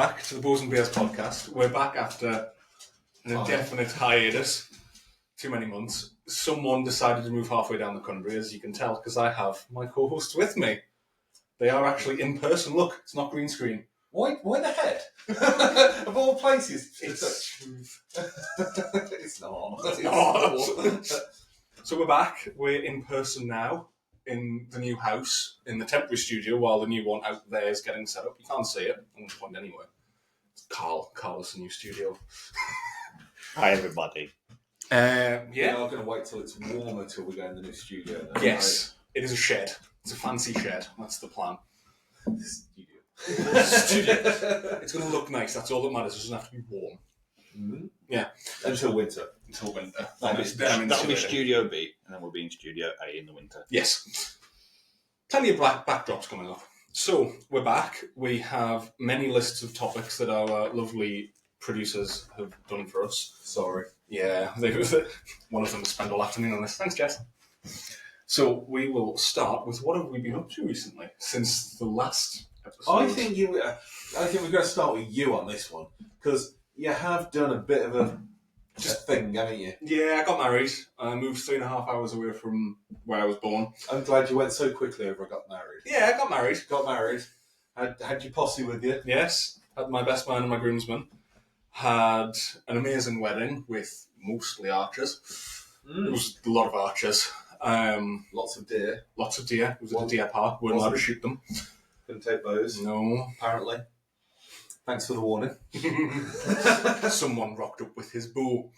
back to the Bows and Beers podcast. We're back after an indefinite hiatus. Too many months. Someone decided to move halfway down the country, as you can tell, because I have my co-hosts with me. They are actually in person. Look, it's not green screen. Why the head? Of all places. It's not. It's not. So we're back. We're in person now in the new house, in the temporary studio, while the new one out there is getting set up. You can't see it. I'm going to point anywhere. It's Carl. Carl's the new studio. Hi, everybody. Yeah. We're not going to wait till it's warmer till we go in the new studio. Then, Yes. Right? It is a shed. It's a fancy shed. That's the plan. Studio. It's going to look nice. That's all that matters. It doesn't have to be warm. Mm-hmm. Yeah. Until winter. Until winter. That'll be Studio B, and then we'll be in Studio A in the winter. Yes. Plenty of backdrops coming up. So, we're back. We have many lists of topics that our lovely producers have done for us. Sorry. Yeah, one of them spent all afternoon on this. Thanks, Jess. So, we will start with what have we been up to recently since the last episode? I think we're going to start with you on this one, because you have done a bit of a thing, haven't you? Yeah, I got married. I moved 3.5 hours away from where I was born. I'm glad you went so quickly over I got married. Yeah, I got married. Got married. Had your posse with you? Yes, had my best man and my groomsman. Had an amazing wedding with mostly archers. It was a lot of archers. Lots of deer. Lots of deer. It was at a deer park. Weren't allowed to shoot them. Couldn't take bows. No. Apparently. Thanks for the warning. Someone rocked up with his bow.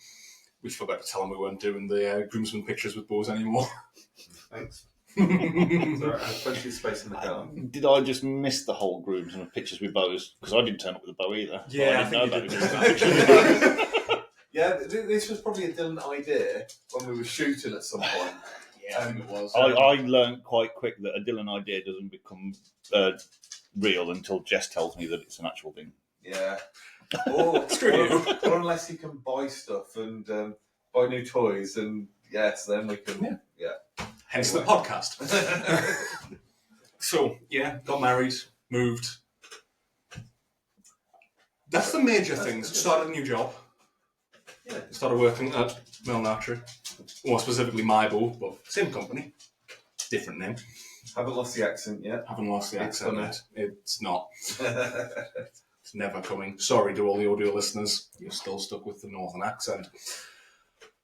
We forgot to tell him we weren't doing the groomsmen pictures with bows anymore. Thanks. Sorry, I had plenty of space in the car. Did I just miss the whole groomsmen of pictures with bows? Because I didn't turn up with a bow either. Yeah, I didn't know I think about you it. Yeah, this was probably a Dillon idea when we were shooting at some point. Yeah, I think it was. I learned quite quick that a Dillon idea doesn't become real until Jess tells me that it's an actual thing. Yeah. Or unless you can buy stuff and buy new toys, and yes, then we can. Yeah. Hence the podcast. So, yeah, got married, moved. That's the major things. Started a new job. Yeah. Started working at Milne Archery. More specifically, my bow, but same company. Different name. Haven't lost the accent yet. Haven't lost the It's accent yet. It's not. It's never coming. Sorry to all the audio listeners. You're still stuck with the northern accent.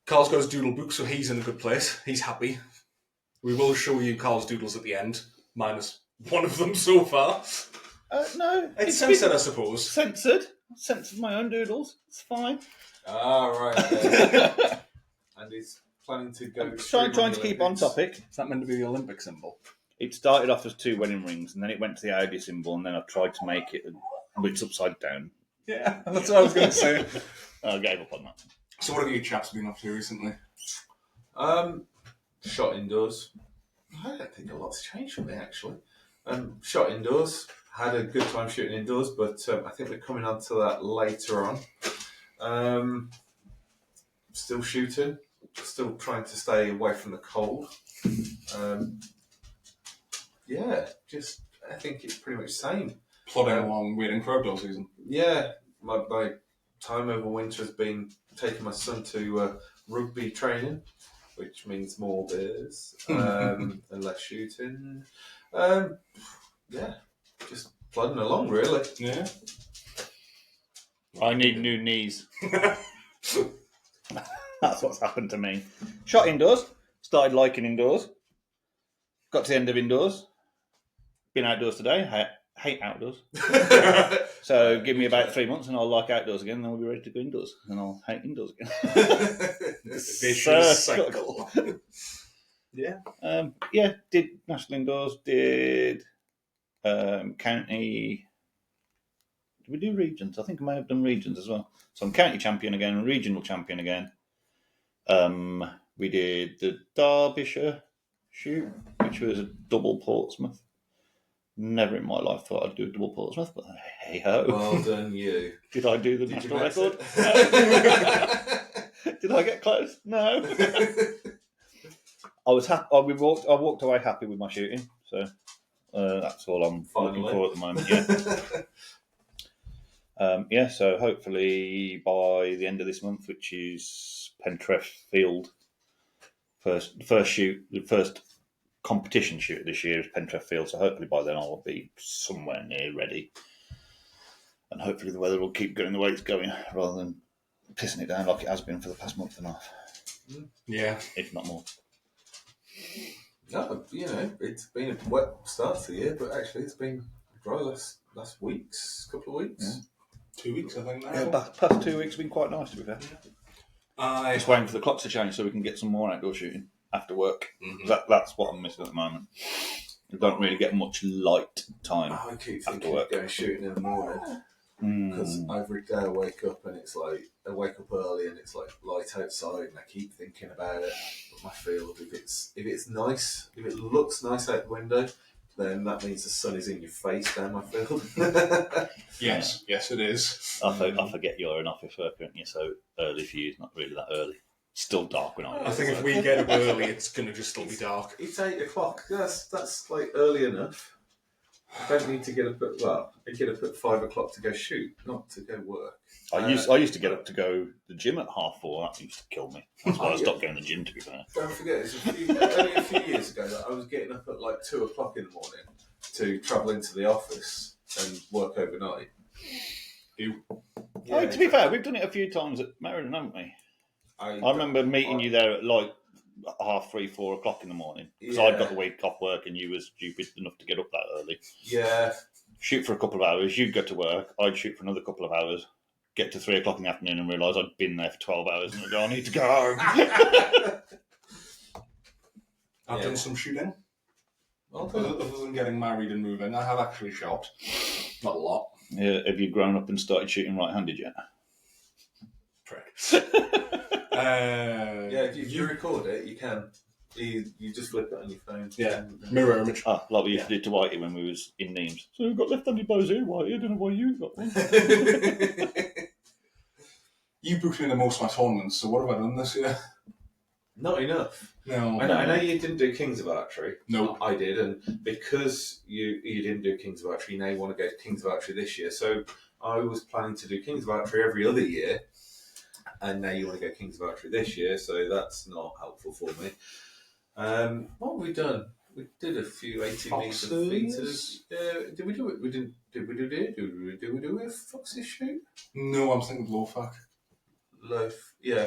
Carl's got his doodle book, so he's in a good place. He's happy. We will show you Carl's doodles at the end, minus one of them so far. No. It's censored, I suppose. Censored. Censored my own doodles. It's fine. Ah, right. Yeah. And he's planning to go. Trying to keep on topic. Is that meant to be the Olympic symbol? It started off as 2 wedding rings, and then it went to the Audi symbol, and then I tried to make it, but it's upside down. Yeah, that's what I was going to say. I gave up on that. So what have you chaps been up to recently? Shot indoors. I don't think a lot's changed for me, actually. Shot indoors. Had a good time shooting indoors, but I think we're coming on to that later on. Still shooting. Still trying to stay away from the cold. Yeah, just I think it's pretty much the same. Plodding along, waiting for outdoor season. Yeah, my time over winter has been taking my son to rugby training, which means more beers and less shooting. Yeah, just plodding along, really. Yeah. I need new knees. That's what's happened to me. Shot indoors. Started liking indoors. Got to the end of indoors. Been outdoors today. Hate outdoors. So give me about 3 months and I'll like outdoors again, and then we'll be ready to go indoors. And I'll hate indoors again. Vicious cycle. Yeah. Yeah, did national indoors, did county. Did we do regions? I think I may have done regions as well. So I'm county champion again, regional champion again. We did the Derbyshire shoot, which was a double Portsmouth. Never in my life thought I'd do a double Portsmouth, but hey ho. Well done, you. Did I do the national record? Did I get close? No. I was happy. I walked away happy with my shooting, so that's all I'm looking for at the moment. So hopefully by the end of this month, which is Pentreth Field, the first competition shoot this year is Pentreth Field. So hopefully by then I'll be somewhere near ready, and hopefully the weather will keep going the way it's going, rather than pissing it down like it has been for the past month and a half. Yeah, if not more. No, it's been a wet start to the year, but actually it's been dry last couple of weeks. Yeah. 2 weeks, I think. Now. Yeah, past 2 weeks have been quite nice, to be fair. Just waiting for the clocks to change so we can get some more outdoor shooting after work. Mm-hmm. That's what I'm missing at the moment. We don't really get much light time. I keep after thinking work. of going shooting in the morning because every day I wake up and it's like I wake up early and it's like light outside, and I keep thinking about it. But my field, if it's nice, if it looks nice out the window, then that means the sun is in your face down my field. Yes, it is. I forget you're in office work, aren't you? So early for you is not really that early. It's still dark when I think if we get up early, it's going to just still be dark. It's 8 o'clock. That's like early enough. I don't need to get up I get up at 5 o'clock to go shoot, not to go work. I used to get up to go to the gym at 4:30. That used to kill me. That's why I stopped going to the gym, to be fair. Don't forget, only a few years ago that I was getting up at like 2 o'clock in the morning to travel into the office and work overnight. To be fair, we've done it a few times at Meriden, haven't we? I remember meeting you there at like 3:30, 4 o'clock in the morning. Because I'd got the week off work and you were stupid enough to get up that early. Yeah. Shoot for a couple of hours, you'd go to work, I'd shoot for another couple of hours, get to 3 o'clock in the afternoon and realise I'd been there for 12 hours and I'd go, I need to go home. I've done some shooting. Okay. Other than getting married and moving, I have actually shot. Not a lot. Yeah, have you grown up and started shooting right-handed yet? Prick. If you record it, you can. You just flip it on your phone. Yeah, mirror image. Like we used to do to Whitey when we was in Neems. So we've got left-handed bows here, Whitey. I don't know why you got one. You booked me in the most of my tournaments, so what have I done this year? Not enough. No. I know you didn't do Kings of Archery. No. I did, and because you didn't do Kings of Archery, now you want to go to Kings of Archery this year. So I was planning to do Kings of Archery every other year, and now you want to go Kings of Archery this year, so that's not helpful for me. What have we done? We did a few 18-metre features. Did we do it? We didn't. Did we do a Foxes shoot? No, I'm thinking Lowfuck.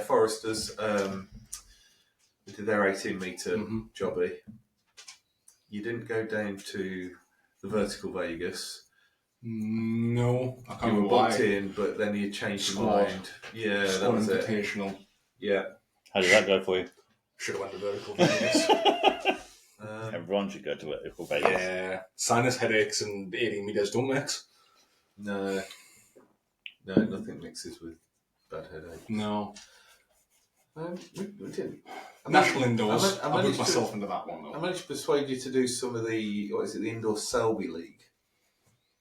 Foresters. We did their 18-metre jobby. You didn't go down to the Vertical Vegas. No, I can't You were remember why. booked in, but then you changed your mind. Yeah, that Squad was it. Invitational. Yeah. How did that go for you? Should have went to Vertical Vegas. Everyone should go to Vertical Vegas. Yeah, sinus headaches and 18 metres don't mix. No, nothing mixes with bad headache. No. We didn't. National Indoors. I I managed put myself into that one, I though. managed to persuade you to do some of the, the Indoor Selby League.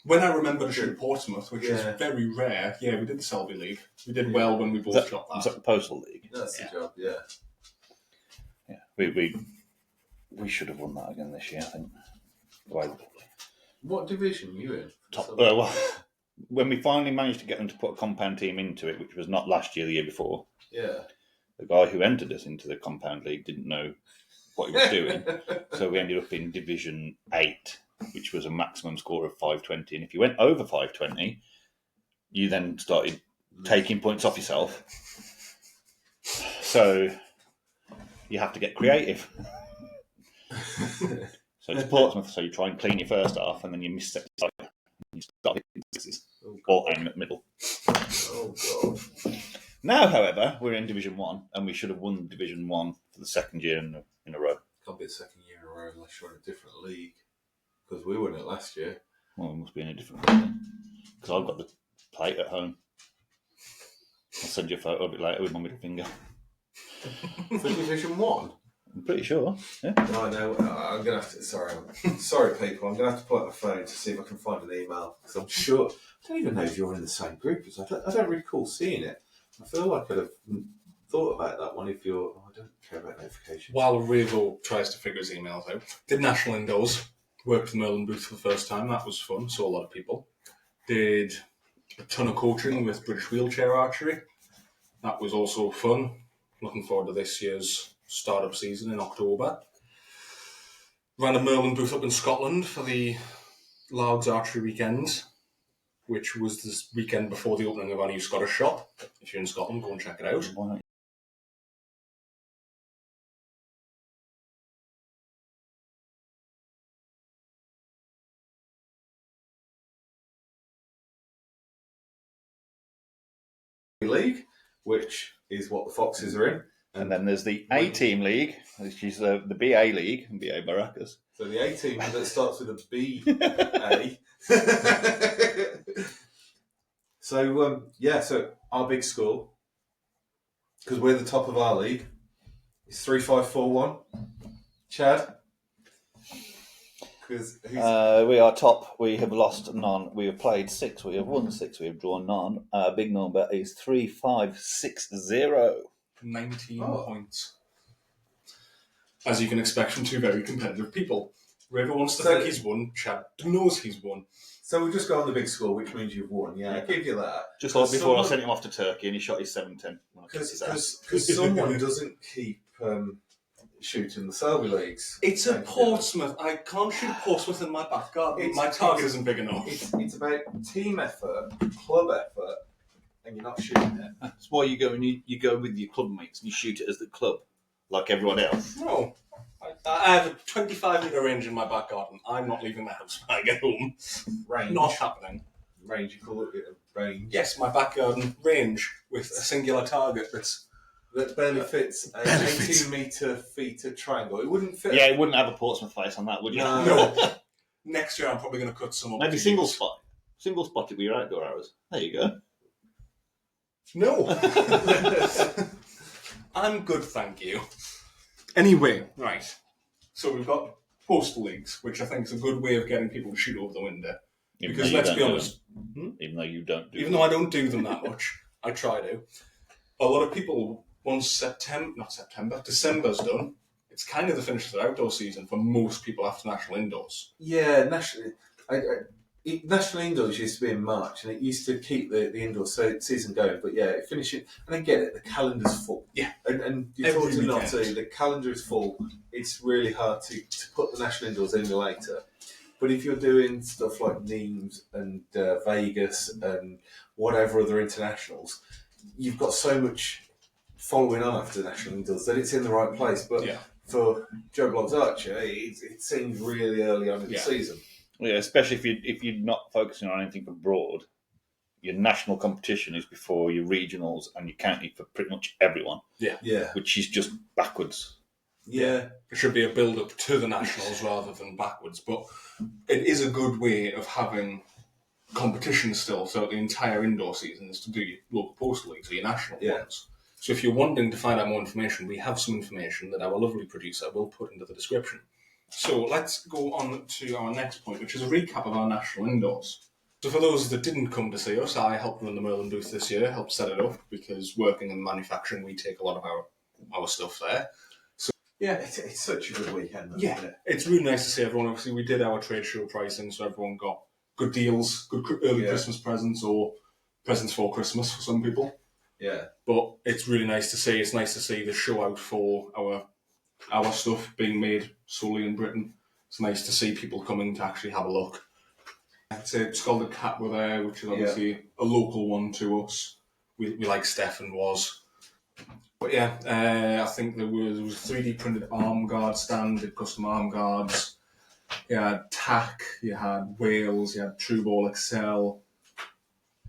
When I remember to shoot Portsmouth, which is Yeah. very rare, we did the Selby League. We did well when we both shot that. Was that the Postal League? That's the job, yeah. Yeah, we should have won that again this year, I think. What division are you in? Well, when we finally managed to get them to put a compound team into it, which was not last year, the year before, Yeah. the guy who entered us into the compound league didn't know what he was doing. So we ended up in Division 8, which was a maximum score of 520. And if you went over 520, you then started taking points off yourself. So you have to get creative. So it's Portsmouth, so you try and clean your first half, and then you miss second side. You start hitting sixes, or aiming at the middle. Oh, God. Now, however, we're in Division 1, and we should have won Division 1 for the second year in a row. Can't be the second year in a row unless you're in a different league. Because we won it last year. Well, we must be in a different league. Because I've got the plate at home. I'll send you a photo of it later with my middle finger. For Division 1? I'm pretty sure. Yeah. Oh, no, I'm going to have to... Sorry, people. I'm going to have to pull out my phone to see if I can find an email. Because I'm sure... I don't even know if you're in the same group as I don't recall seeing it. I feel like I'd have thought about that one if you're... I don't care about notifications. While Revo tries to figure his emails out, did National Indoors, worked the Merlin booth for the first time. That was fun. Saw a lot of people. Did a ton of coaching with British Wheelchair Archery. That was also fun. Looking forward to this year's startup season in October. Ran a Merlin booth up in Scotland for the Louds Archery Weekend, which was this weekend before the opening of our new Scottish shop. If you're in Scotland, go and check it out. League, which is what the Foxes are in. And then there's the A-Team League, which is the BA League, BA Barrackers. So the A-Team that starts with a B, A. So our big score, because we're the top of our league, is 3-5-4-1. Chad? We are top. We have lost none. We have played 6. We have won 6. We have drawn none. Our big number is 3-5-6-0. 19 points. As you can expect from two very competitive people. River wants to think he's won. Chad knows he's won. So we'll just go on the big score, which means you've won. Yeah, I'll give you that. Just like before I sent him off to Turkey and he shot his 7-10. Because someone doesn't keep shooting the Selby Leagues. It's a Portsmouth. I can't shoot Portsmouth in my back garden. My target isn't big enough. It's about team effort, club effort, and you're not shooting it. That's why you go and you go with your club mates and you shoot it as the club, like everyone else. No. I have a 25-metre range in my back garden. I'm not leaving the house when I get home. Range. Not happening. Range, you call it a range? Yes, my back garden range with a singular target that barely fits an 18-metre feet of triangle. It wouldn't fit. Yeah, it wouldn't have a Portsmouth face on that, would you? No. Next year I'm probably going to cut some up. Maybe single spot. Single spotted with your outdoor arrows. There you go. No. I'm good, thank you. Anyway, right. So we've got postal leagues, which I think is a good way of getting people to shoot over the window. Because let's be honest. Even though you don't do them. Even though I don't do them that much, I try to. A lot of people, once December's done, it's kind of the finish of the outdoor season for most people after National Indoors. Yeah, National Indoors used to be in March, and it used to keep the indoor season going. But yeah, finishing, and I get it, the calendar's full. Yeah. And you talk to Notty, the calendar is full. It's really hard to put the National Indoors in later. But if you're doing stuff like Nîmes and Vegas and whatever other internationals, you've got so much following on after the National Indoors that it's in the right place. But for Joe Blogg's Archer, it seems really early on in the season. Yeah, especially if you're not focusing on anything abroad, your national competition is before your regionals and your county for pretty much everyone. Yeah. Which is just backwards. Yeah. There should be a build-up to the nationals rather than backwards, but it is a good way of having competition still throughout the entire indoor season is to do your local postal leagues or your national ones. So if you're wanting to find out more information, we have some information that our lovely producer will put into the description. So let's go on to our next point, which is a recap of our national indoors. So for those that didn't come to see us, I helped run the Merlin booth this year, helped set it up, because working in manufacturing, we take a lot of our stuff there. So yeah, it's such a good weekend. Isn't it? It's really nice to see everyone. Obviously, we did our trade show pricing, so everyone got good deals, good early Christmas presents, or presents for Christmas for some people. Yeah. But it's really nice to see. It's nice to see the show out for our stuff being made solely in Britain. It's nice to see people coming to actually have a look. It's called the Cat Were There, which is obviously a local one to us. We like Stefan was. But I think there was 3D printed arm guard stand, did custom arm guards. You had TAC, you had Wales, you had True Ball Excel.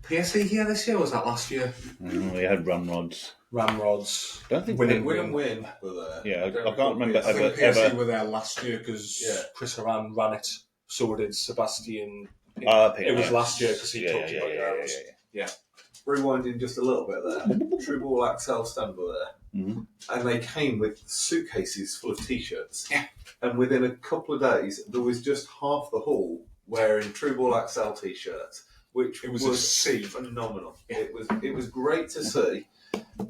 PSA here this year, or was that last year? We had Ramrods. Ramrods. Don't think Win were there. Yeah, I can't remember I think PSA ever. were there last year because Chris Haran ran it. So did Sebastian. It was last year because he talked about yours. Yeah. Rewinding just a little bit there. True Ball Axel stand were there. Mm-hmm. And they came with suitcases full of T-shirts. Yeah. And within a couple of days, there was just half the hall wearing True Ball Axel T-shirts, which was phenomenal. Yeah. It was great to see.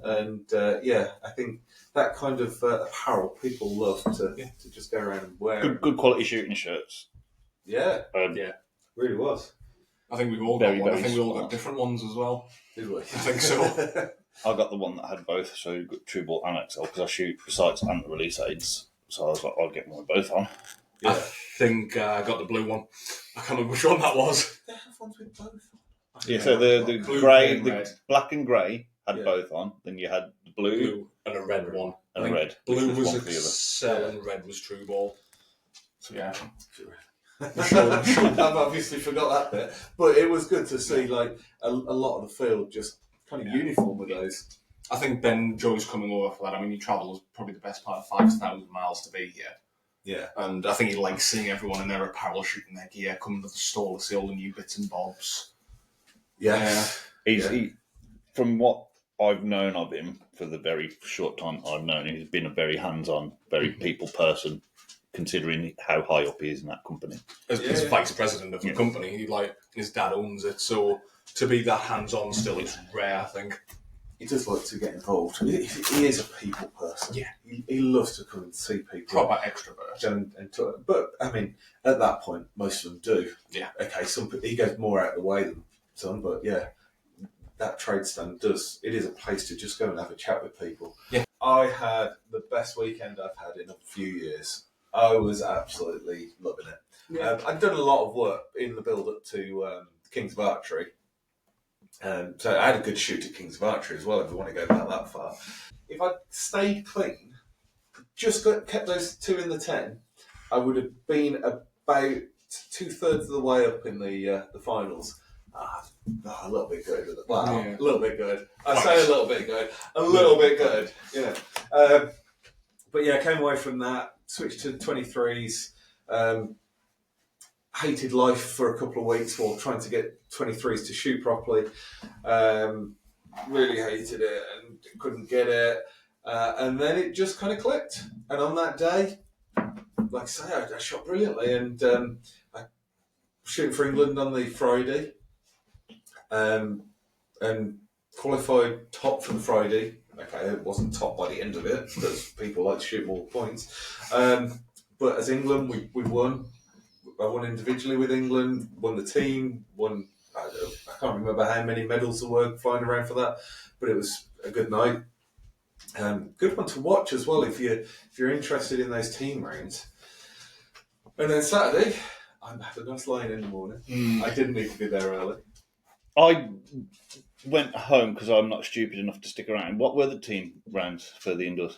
And I think that kind of apparel people love to just go around and wear. Good quality shooting shirts. Yeah. Yeah. Really was. I think we've all Very, got one. I very think we all smart. got different ones as well. Did we? I think so. I got the one that had both, so you got true ball and XL, because I shoot sights and the release aids. So I was like, I'll get one of both on. I Yeah. think I got the blue one. I can't remember which one that was. They have ones with both on. Yeah, so the Blue, grey, green, the red. black and grey had Yeah. both on. Then you had the blue Blue and a red one. and I a think red. Blue which was one for the other. Excel and red was true ball. So yeah. I've obviously forgot that bit, but it was good to see like a lot of the field just kind of uniform with those. I think Ben Joy's coming over for that. I mean, he travels probably the best part of 5,000 miles to be here. Yeah, And I think he likes seeing everyone in their apparel shooting their gear, coming to the store to see all the new bits and bobs. yeah. He, from what I've known of him for the very short time I've known him, he's been a very hands-on, very people person, considering how high up he is in that company. As vice president of the company, his dad owns it, so to be that hands-on still is rare, I think. He does like to get involved. He is a people person. Yeah. He loves to come and see people. Proper extrovert. And talk. But I mean, at that point, most of them do. Yeah. Okay, he goes more out of the way than some, but yeah, that trade stand does. It is a place to just go and have a chat with people. Yeah. I had the best weekend I've had in a few years. I was absolutely loving it. Yeah. I'd done a lot of work in the build-up to Kings of Archery. So I had a good shoot at Kings of Archery as well, if you want to go back that far. If I'd stayed clean, just kept those two in the 10, I would have been about 2/3 of the way up in the finals. A little bit good. Wow, Yeah. a little bit good. I say a little bit good. A little bit good, but yeah, I came away from that, switched to 23s, hated life for a couple of weeks while trying to get 23s to shoot properly. Really hated it and couldn't get it. And then it just kind of clicked. And on that day, like I say, I shot brilliantly. And I was shooting for England on the Friday and qualified top for the Friday. Okay, it wasn't top by the end of it because people like to shoot more points. But as England, we won. I won individually with England, won the team, won. I can't remember how many medals there were flying around for that, but it was a good night. Good one to watch as well if you're interested in those team rounds. And then Saturday, I had a nice line in the morning. I didn't need to be there early. I went home because I'm not stupid enough to stick around. What were the team rounds for the indoors?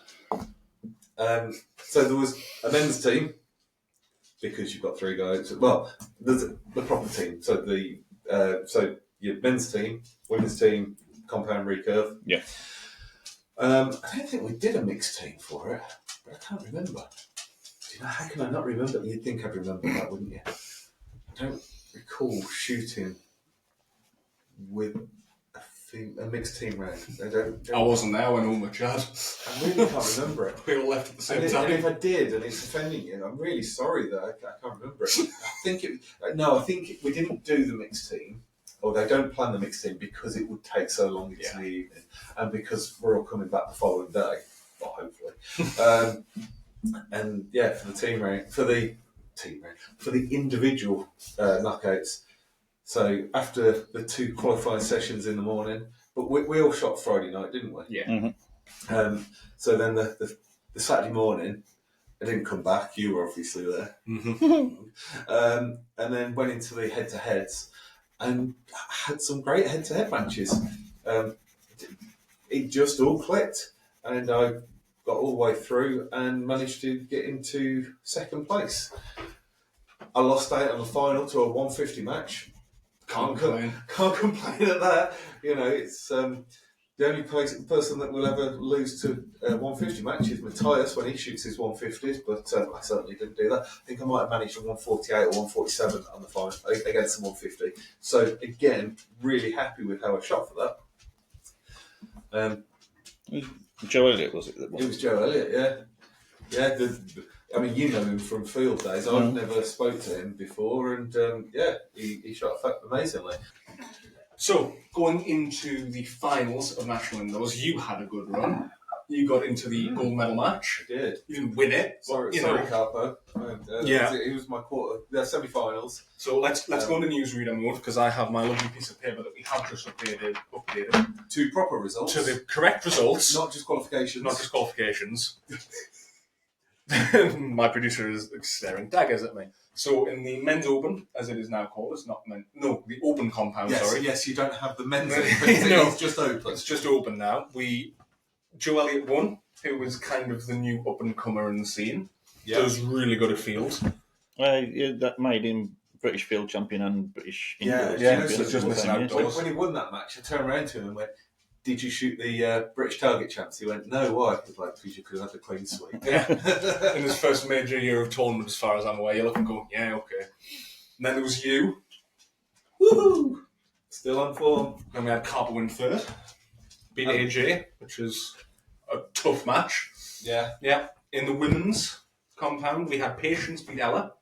So there was a men's team, because you've got three guys. Well, there's the proper team. So so your men's team, women's team, compound recurve. Yeah. I don't think we did a mixed team for it, but I can't remember. How can I not remember? You'd think I'd remember that, wouldn't you? I don't recall shooting with a mixed team round. I wasn't there when Uma Chad. I really can't remember it. We all left at the same And time. if I did, and it's offending you, I'm really sorry that I can't remember it. I think we didn't do the mixed team, or they don't plan the mixed team because it would take so long into the evening, and because we're all coming back the following day, well, hopefully. And yeah, for the individual knockouts. So after the two qualifying sessions in the morning, but we all shot Friday night, didn't we? Yeah. Mm-hmm. So then the Saturday morning, I didn't come back. You were obviously there. Mm-hmm. And then went into the head-to-heads and had some great head-to-head matches. It just all clicked, and I got all the way through and managed to get into second place. I lost out on the final to a 150 match. Can't complain at that. It's the only person that will ever lose to a 150 match is Matthias when he shoots his 150s, but I certainly didn't do that. I think I might have managed a 148 or 147 on the final against the 150. So again, really happy with how I shot for that. Joe Elliott, was it? That won? It was Joe Elliott, yeah. Yeah, I mean, you know him from field days. I've never spoke to him before, and he shot amazingly. So, going into the finals of National Indoors, you had a good run. you got into the gold medal match. I did. You didn't win it. Sorry, Carpo. It was my semi-finals. So let's go into newsreader mode because I have my lovely piece of paper that we have just updated To proper results. to the correct results, Not just qualifications. not disqualifications. My producer is staring daggers at me. So in the men's open, as it is now called, it's not the open compound. Yes, you don't have the men's. No. It's just open. It's just open now. Joe Elliott won, who was kind of the new up and comer in the scene. Yeah. Does really good at field. That made him British field champion and British indoors yeah, champion. it's just missing out. When he won that match, I turned around to him and went, "Did you shoot the British target champs?" He went, "No, why?" I was like, "Because you could have had the clean sweep." In his first major year of tournament, as far as I'm aware, you look and go, yeah, okay. And then there was you. Woohoo! Still on form. Then we had Carpo in third. Beat AJ, which is a tough match. Yeah. Yeah. In the women's compound, we had Patience beat Ella,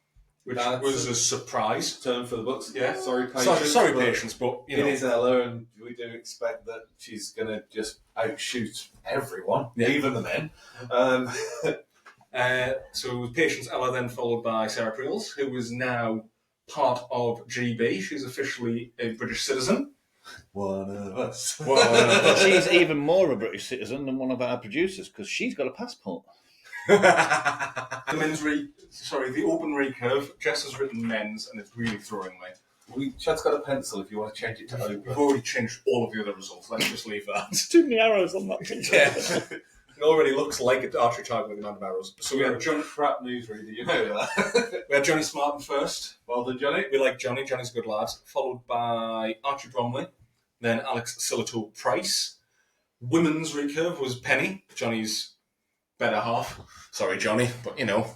which was a surprise. Turn for the books. Yeah. Sorry, Patience. Sorry, Patience, but It is Ella, and we do expect that she's going to just outshoot everyone, even the men. So it was Patience Ella, then followed by Sarah Preels, who is now part of GB. She's officially a British citizen. One of us. But she's even more a British citizen than one of our producers because she's got a passport. The open recurve. Jess has written men's, and it's really throwing me. Chad's got a pencil if you want to change it to We've open. already changed all of the other results. Let's just leave that. There's too many arrows on that picture. Yeah. It already looks like an archery target with the amount of arrows. So we had crap newsreader, you know that. we had Johnny Smartin first. Well done, Johnny. We like Johnny. Johnny's a good lad. Followed by Archie Bromley. Then Alex Silato Price. Women's recurve was Penny, Johnny's better half. Sorry, Johnny, but you know.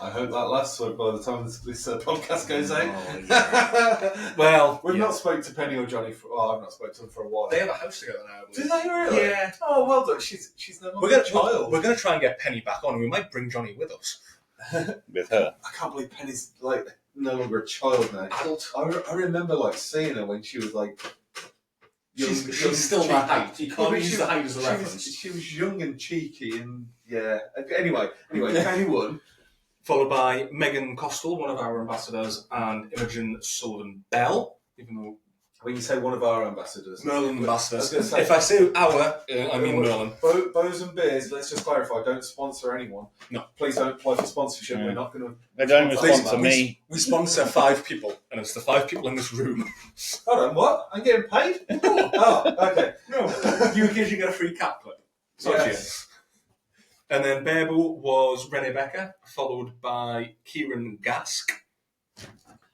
I hope that lasts by the time this podcast goes out. Well, we've not spoken to Penny or Johnny I've not spoken to them for a while. They have a house together now. Do they really? Yeah. Oh, well done. She's no longer a child. We're going to try and get Penny back on, and we might bring Johnny with us. With her. I can't believe Penny's no longer a child now. Adult. I remember seeing her when she was She's still that height. You can't use the height as a reference. She was young and cheeky, and yeah. Anyway, Penny won. Followed by Megan Costle, one of our ambassadors, and Imogen Sullivan-Bell, even though... When you say one of our ambassadors... Merlin ambassadors. Say, if I say our, I mean Merlin. Bows and Beers, let's just clarify, don't sponsor anyone. No. Please don't apply for sponsorship. Yeah. We're not going to... They don't sponsor me. We sponsor 5 people, and it's the 5 people in this room. Hold on, what? I'm getting paid? Oh, okay. No. You occasionally get a free cat clip. Yes. And then Bearbull was Renee Becker, followed by Kieran Gask.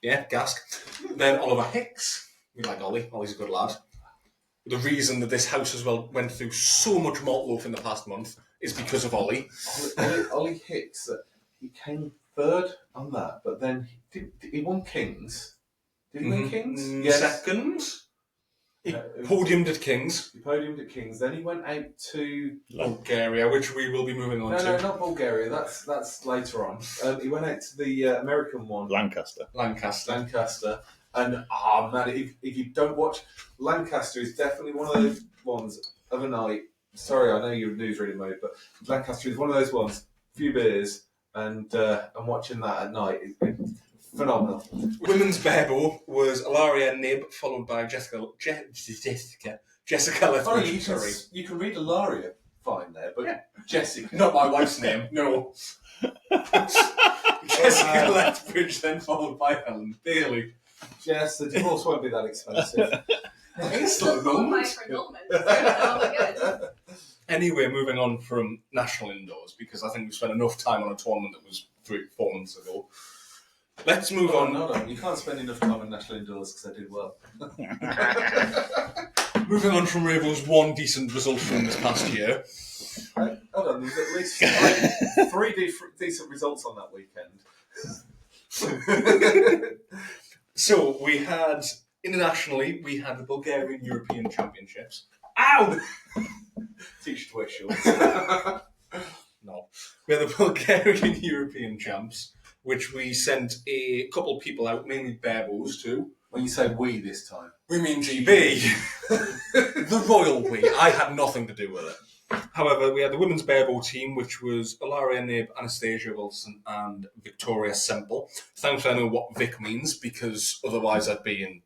Yeah, Gask. Then Oliver Hicks. We like Ollie. Ollie's a good lad. The reason that this house as well went through so much malt loaf in the past month is because of Ollie. Ollie Hicks, he came third on that, but then he won Kings. Did he win Kings? Yes. Second. He podiumed at Kings. Then he went out to Bulgaria, which we will be moving on to. No, not Bulgaria. That's later on. He went out to the American one. Lancaster. And man, if you don't watch, Lancaster is definitely one of those ones of a night. Sorry, I know you're in newsreading mode, but Lancaster is one of those ones. Few beers and I'm watching that at night. It's phenomenal. Women's Bearbull was Ilaria Nib, followed by Jessica Lethbridge. Sorry, you can read Ilaria fine there, but Jessica, not my wife's name. No. Jessica Lethbridge, then followed by Helen Bailey. Jess, the divorce won't be that expensive. It's still a moment. Anyway, moving on from national indoors, because I think we spent enough time on a tournament that was 3-4 months ago. Let's move on. No, you can't spend enough time on national indoors because I did well. Moving on from Raven's one decent result from this past year. Hold on, there's at least 3 decent results on that weekend. So we had, internationally, we had the Bulgarian European Championships. Ow! Teach to wear shorts. No. We had the Bulgarian European Champs, which we sent a couple of people out, mainly Bearbulls to. When you say we this time. We mean GB. The royal we. I had nothing to do with it. However, we had the women's barebow team, which was Ilaria Nabe, Anastasia Wilson, and Victoria Semple. Thankfully, I know what Vic means, because otherwise I'd be in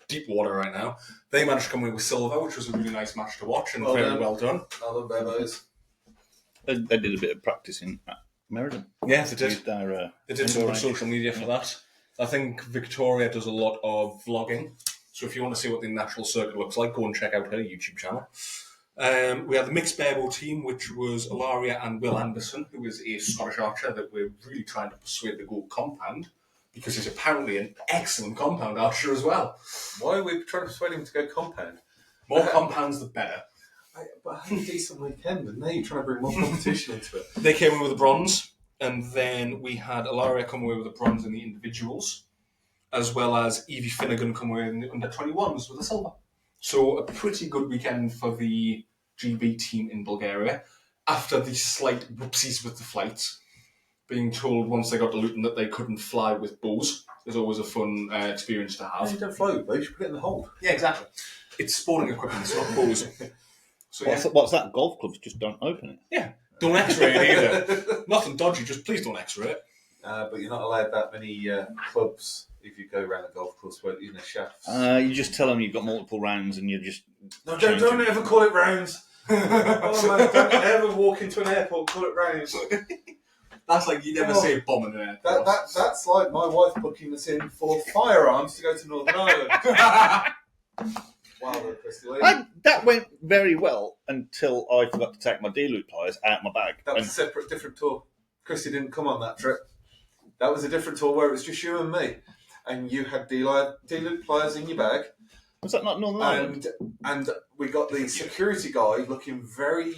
deep water right now. They managed to come away with silver, which was a really nice match to watch, and well done. Well done, Bebos. They did a bit of practicing at Meriden. Yeah, they did. They did some good social media for that. I think Victoria does a lot of vlogging, so if you want to see what the national circuit looks like, go and check out her YouTube channel. We had the mixed barebow team, which was Ilaria and Will Anderson, who is a Scottish archer that we're really trying to persuade to go compound, because he's apparently an excellent compound archer as well. Why are we trying to persuade him to go compound? More compounds, the better. But I had a decent weekend, and now you're trying to bring more competition into it. They came in with a bronze, and then we had Ilaria come away with a bronze in the individuals, as well as Evie Finnegan come away in the under-21s with a silver. So a pretty good weekend for the GB team in Bulgaria, after the slight whoopsies with the flights. Being told once they got to Luton that they couldn't fly with bows is always a fun experience to have. You don't fly with bows, you put it in the hold. Yeah, exactly. It's sporting equipment, it's not bows. So, What's that? Golf clubs just don't open it. Yeah, don't X-ray it either. Nothing dodgy, just please don't X-ray it. But you're not allowed that many clubs if you go around the golf course where in the shafts. You just tell them you've got multiple rounds and you just... No, don't ever call it rounds. Oh man, don't ever walk into an airport and call it rounds. That's like you never say bomb in an airport. That's like my wife booking us in for firearms to go to Northern Ireland. Wow, Christy Lee. That went very well until I forgot to take my D-loop pliers out of my bag. That was a separate, different tour. Christy didn't come on that trip. That was a different tour where it was just you and me. And you had D-loop pliers in your bag. Was that not Northern Ireland? And we got the security guy looking very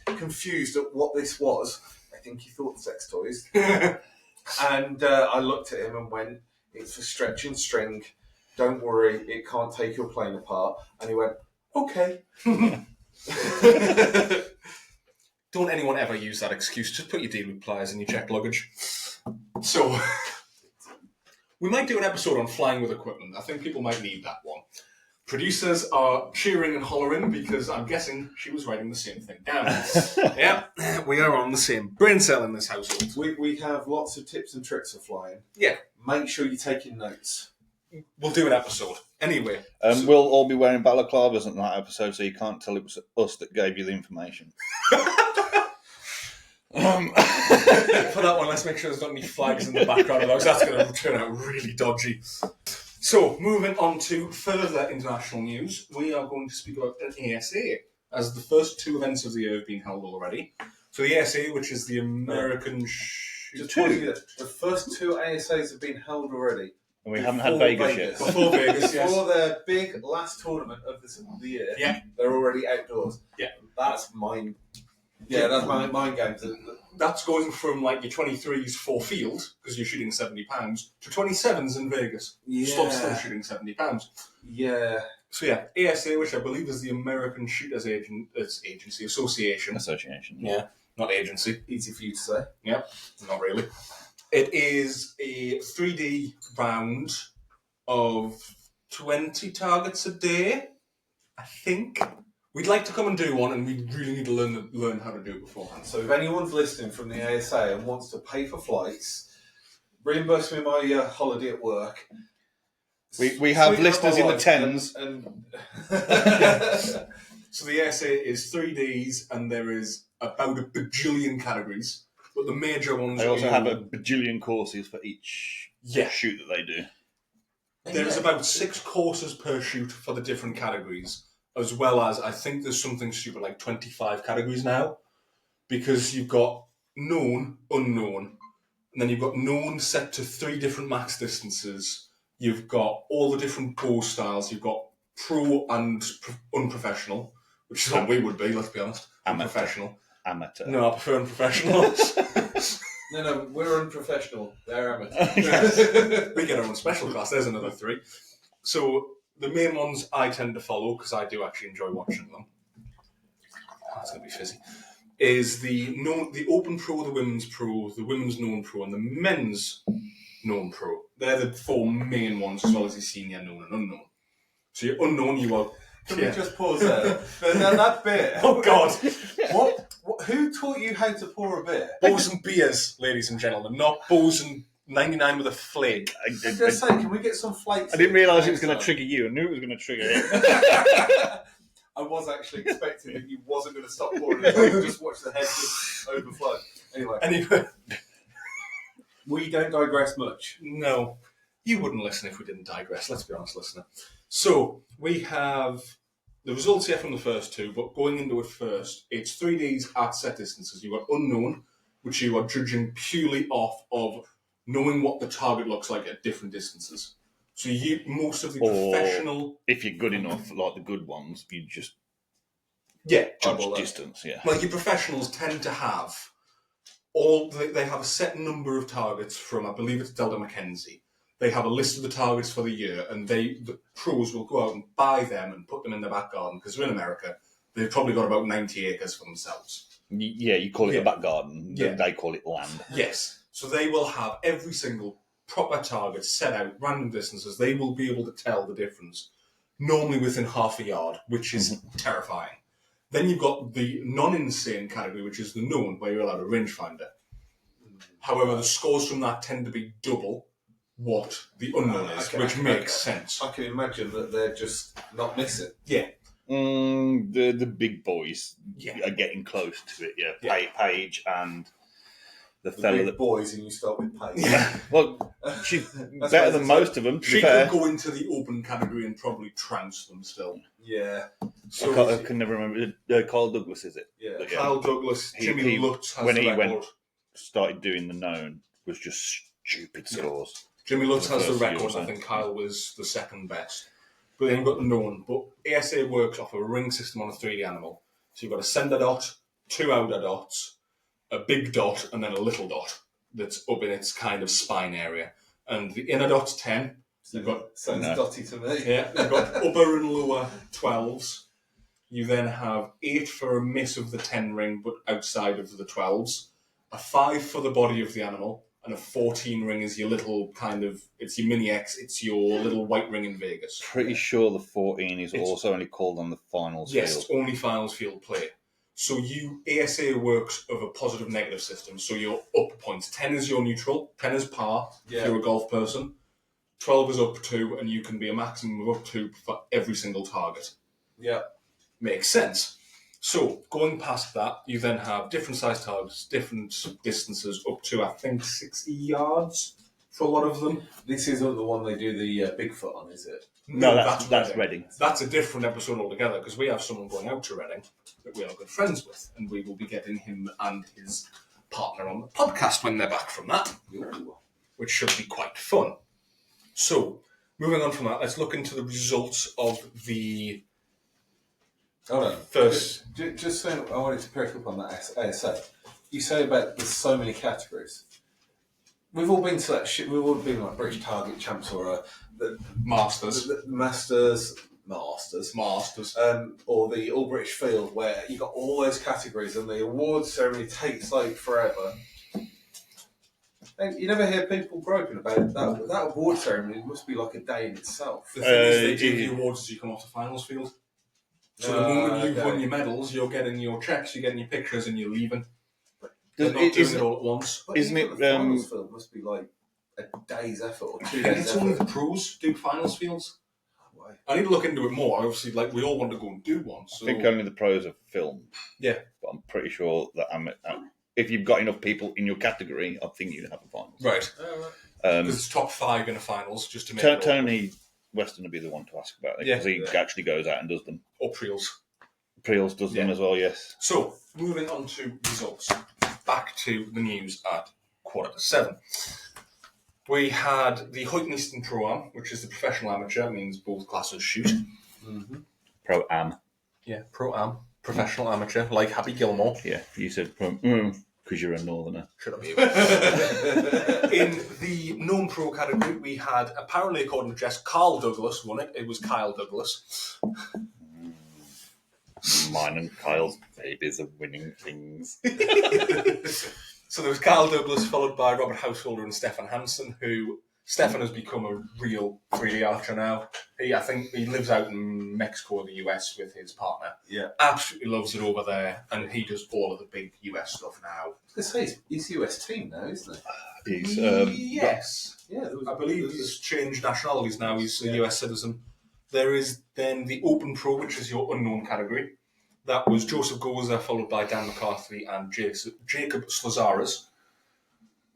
confused at what this was. I think he thought sex toys. And I looked at him and went, "It's for stretching string. Don't worry, it can't take your plane apart." And he went, "Okay." Don't anyone ever use that excuse. Just put your D-loop pliers in your checked luggage. So, we might do an episode on flying with equipment. I think people might need that one. Producers are cheering and hollering because I'm guessing she was writing the same thing down. Yeah, we are on the same brain cell in this household. We have lots of tips and tricks for flying. Yeah. Make sure you're taking notes. We'll do an episode. Anyway. We'll all be wearing balaclavas in that episode, so you can't tell it was us that gave you the information. For that one, let's make sure there's not any flags in the background of those. That's going to turn out really dodgy. So, moving on to further international news, we are going to speak about an ASA, as the first two events of the year have been held already. So the ASA, which is the American... The first two ASAs have been held already. And we haven't had Vegas yet. Before Vegas, yes. Before their big last tournament of the year, yeah. They're already outdoors. Yeah. That's mind... Yeah, that's mind games. That's going from like your 23s for field, because you're shooting £70, to 27s in Vegas. Yeah. Still shooting £70. Yeah. So yeah, ASA, which I believe is the American Shooters Association. Yeah, not agency. Easy for you to say. Yeah, not really. It is a 3D round of 20 targets a day, I think. We'd like to come and do one, and we really need to learn how to do it beforehand. So if anyone's listening from the ASA and wants to pay for flights, reimburse me my holiday at work. We have listeners in the tens. So the ASA is 3Ds, and there is about a bajillion categories. But the major ones... They also have a bajillion courses for each shoot that they do. There's about 6 courses per shoot for the different categories. As well as, I think there's something stupid like 25 categories now, because you've got known, unknown, and then you've got known set to 3 different max distances. You've got all the different bow styles. You've got pro and unprofessional, which is what we would be, let's be honest. Unprofessional. Amateur. No, I prefer unprofessionals. No, we're unprofessional. They're amateur. We get our own special class. There's another 3. So... the main ones I tend to follow, because I do actually enjoy watching them. That's going to be fizzy. Is the Open Pro, the Women's Known Pro, and the Men's Known Pro. They're the 4 main ones, as well as the Senior Known and Unknown. So your Unknown, you are Can we just pause there? That bit. Oh, God. What? Who taught you how to pour a beer? Bows and beers, ladies and gentlemen, not bows and 99 with a flake. I just say, can we get some flakes? I didn't realise it was going to trigger you. I knew it was going to trigger him. I was actually expecting that you wasn't going to stop pouring it. Just watch the head just overflow. Anyway. We don't digress much. No. You wouldn't listen if we didn't digress, let's be honest, listener. So, we have the results here from the first two, but going into it first, it's 3Ds at set distances. You've got unknown, which you are judging purely off of knowing what the target looks like at different distances. So most of the professional... If you're good enough, like the good ones, you just judge distance, Like your professionals tend to have... They have a set number of targets from, I believe it's Delta Mackenzie. They have a list of the targets for the year, and the pros will go out and buy them and put them in their back garden, because they're in America. They've probably got about 90 acres for themselves. Yeah, you call it a back garden. Yeah. They call it land. Yes. So they will have every single proper target set out, random distances. They will be able to tell the difference, normally within half a yard, which is terrifying. Then you've got the non-insane category, which is the known, where you're allowed a rangefinder. However, the scores from that tend to be double what the unknown is, which makes sense. I can imagine that they're just not missing. Yeah. The big boys are getting close to it, Paige and the fella big that... boys, and you start with Paige. Yeah. Well, she's better than most of them, to She be fair. could go into the open category and probably trounce them still. Yeah. So I can never remember. Kyle Douglas, is it? Yeah. Kyle Douglas, Jimmy Lutz has the record. When he started doing the known, was just stupid scores. Jimmy Lutz has the record. I think Kyle was the second best. But then you've got the known. But ASA works off a ring system on a 3D animal. So you've got a center dot, two outer dots, a big dot, and then a little dot that's up in its kind of spine area. And the inner dot's 10. You've got sounds dotty to me. Yeah, you've got upper and lower 12s. You then have 8 for a miss of the 10 ring, but outside of the 12s. A 5 for the body of the animal. And a 14 ring is your little kind of, it's your mini X, it's your little white ring in Vegas. Pretty sure the 14 is also only called on the finals field. Yes, it's only finals field play. So ASA works of a positive negative system. So your up points, 10 is your neutral, 10 is par if you're a golf person, 12 is up 2, and you can be a maximum of up 2 for every single target. Yeah. Makes sense. So, going past that, you then have different size targets, different distances, up to, I think, 60 yards for a lot of them. This isn't the one they do the Bigfoot on, is it? No, that's Reading. That's a different episode altogether, because we have someone going out to Reading that we are good friends with, and we will be getting him and his partner on the podcast when they're back from that, which should be quite fun. So, moving on from that, let's look into the results of the... Hold on. First, just so I wanted to pick up on that ASA. You say about there's so many categories. We've all been to that shit. We've all been like British Target Champs or the Masters, Masters, or the All British Field, where you got all those categories, and the awards ceremony takes like forever. And you never hear people groping about it. That award ceremony must be like a day in itself. The thing is, they do the awards as you come off the finals field. So the moment you've won your medals, you're getting your checks, you're getting your pictures, and you're leaving. They're not doing it all at once. Isn't it? The finals field must be like a day's effort or 2 days. It's only the pros do finals fields. I need to look into it more. Obviously, like we all want to go and do one. So. I think only the pros are filmed. Yeah, but I'm pretty sure that if you've got enough people in your category, I think you'd have a finals. Right. Because it's top 5 in a finals, just to make it Tony Weston would be the one to ask about it, because he actually goes out and does them. Or Preels. Preels does them as well, yes. So, moving on to results. Back to the news at 7:15. We had the Huyton Easton Pro-Am, which is the professional amateur, means both classes shoot. Mm-hmm. Pro-Am. Yeah, Pro-Am. Professional amateur, like Happy Gilmore. Yeah, you said because you're a northerner. Shut up, you. In the non-pro category, we had, apparently according to Jess, Carl Douglas won it. It was Kyle Douglas. Mine and Kyle's babies are winning things. So there was Kyle Douglas, followed by Robert Householder and Stefan Hansen, who Stefan has become a real 3D archer now. I think he lives out in Mexico or the US with his partner. Yeah. Absolutely loves it over there, and he does all of the big US stuff now. I was going to say, he's US team now, isn't he? He's, Yes. Yeah, I believe he's changed nationalities now. He's a US citizen. There is then the Open Pro, which is your unknown category. That was Joseph Goza, followed by Dan McCarthy and Jacob Slazaras.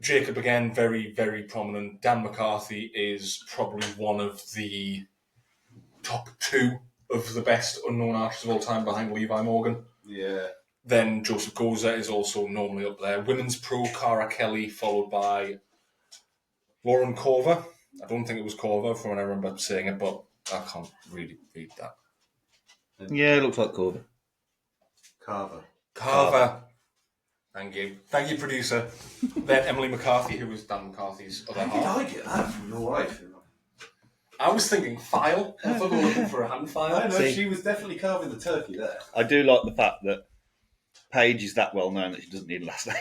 Jacob, again, very, very prominent. Dan McCarthy is probably one of the top 2 of the best unknown archers of all time, behind Levi Morgan. Yeah. Then Joseph Goza is also normally up there. Women's Pro, Cara Kelly, followed by Lauren Corver. I don't think it was Corver from when I remember saying it, but I can't really read that. Yeah, it looks like Corver. Carver. Thank you, producer. Then Emily McCarthy, who was Dan McCarthy's other half. How did I get that from your wife? I was thinking file. I thought we were looking for a hand file. I know, See, she was definitely carving the turkey there. I do like the fact that Paige is that well known that she doesn't need a last name.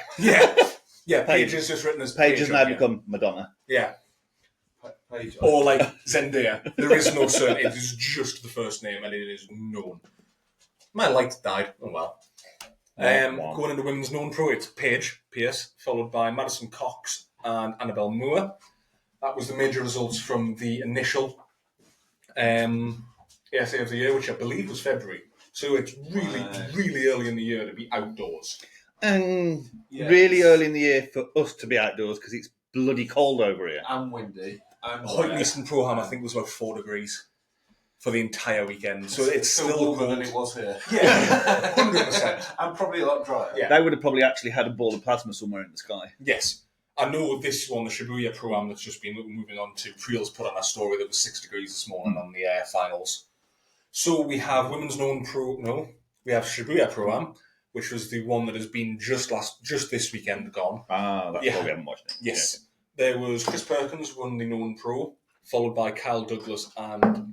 Yeah. Paige is just written as Paige has now here. become Madonna. Yeah. Paige. Or like Zendaya. There is no surname. It is just the first name, and it is known. My light died. Oh well. Going into women's known pro, it's Paige Pierce, followed by Madison Cox and Annabelle Moore. That was the major results from the initial ASA of the year, which I believe was February. So it's really, really early in the year to be outdoors. And really early in the year for us to be outdoors because it's bloody cold over here. And windy. Hoyt Eastern Pro-Am, I think, was about 4 degrees for the entire weekend. So it's still warmer cold. than it was here. Yeah, 100%. And probably a lot drier. Yeah. They would have probably actually had a ball of plasma somewhere in the sky. Yes. I know this one, the Shibuya Pro-Am that's just been moving on to, Priel's put on a story that was 6 degrees this morning on the finals. So we have Women's Known we have Shibuya Pro-Am, which was the one that has been just this weekend gone. Ah, that's why we haven't watched it. Yes. Yeah. There was Chris Perkins won the Known Pro, followed by Kyle Douglas and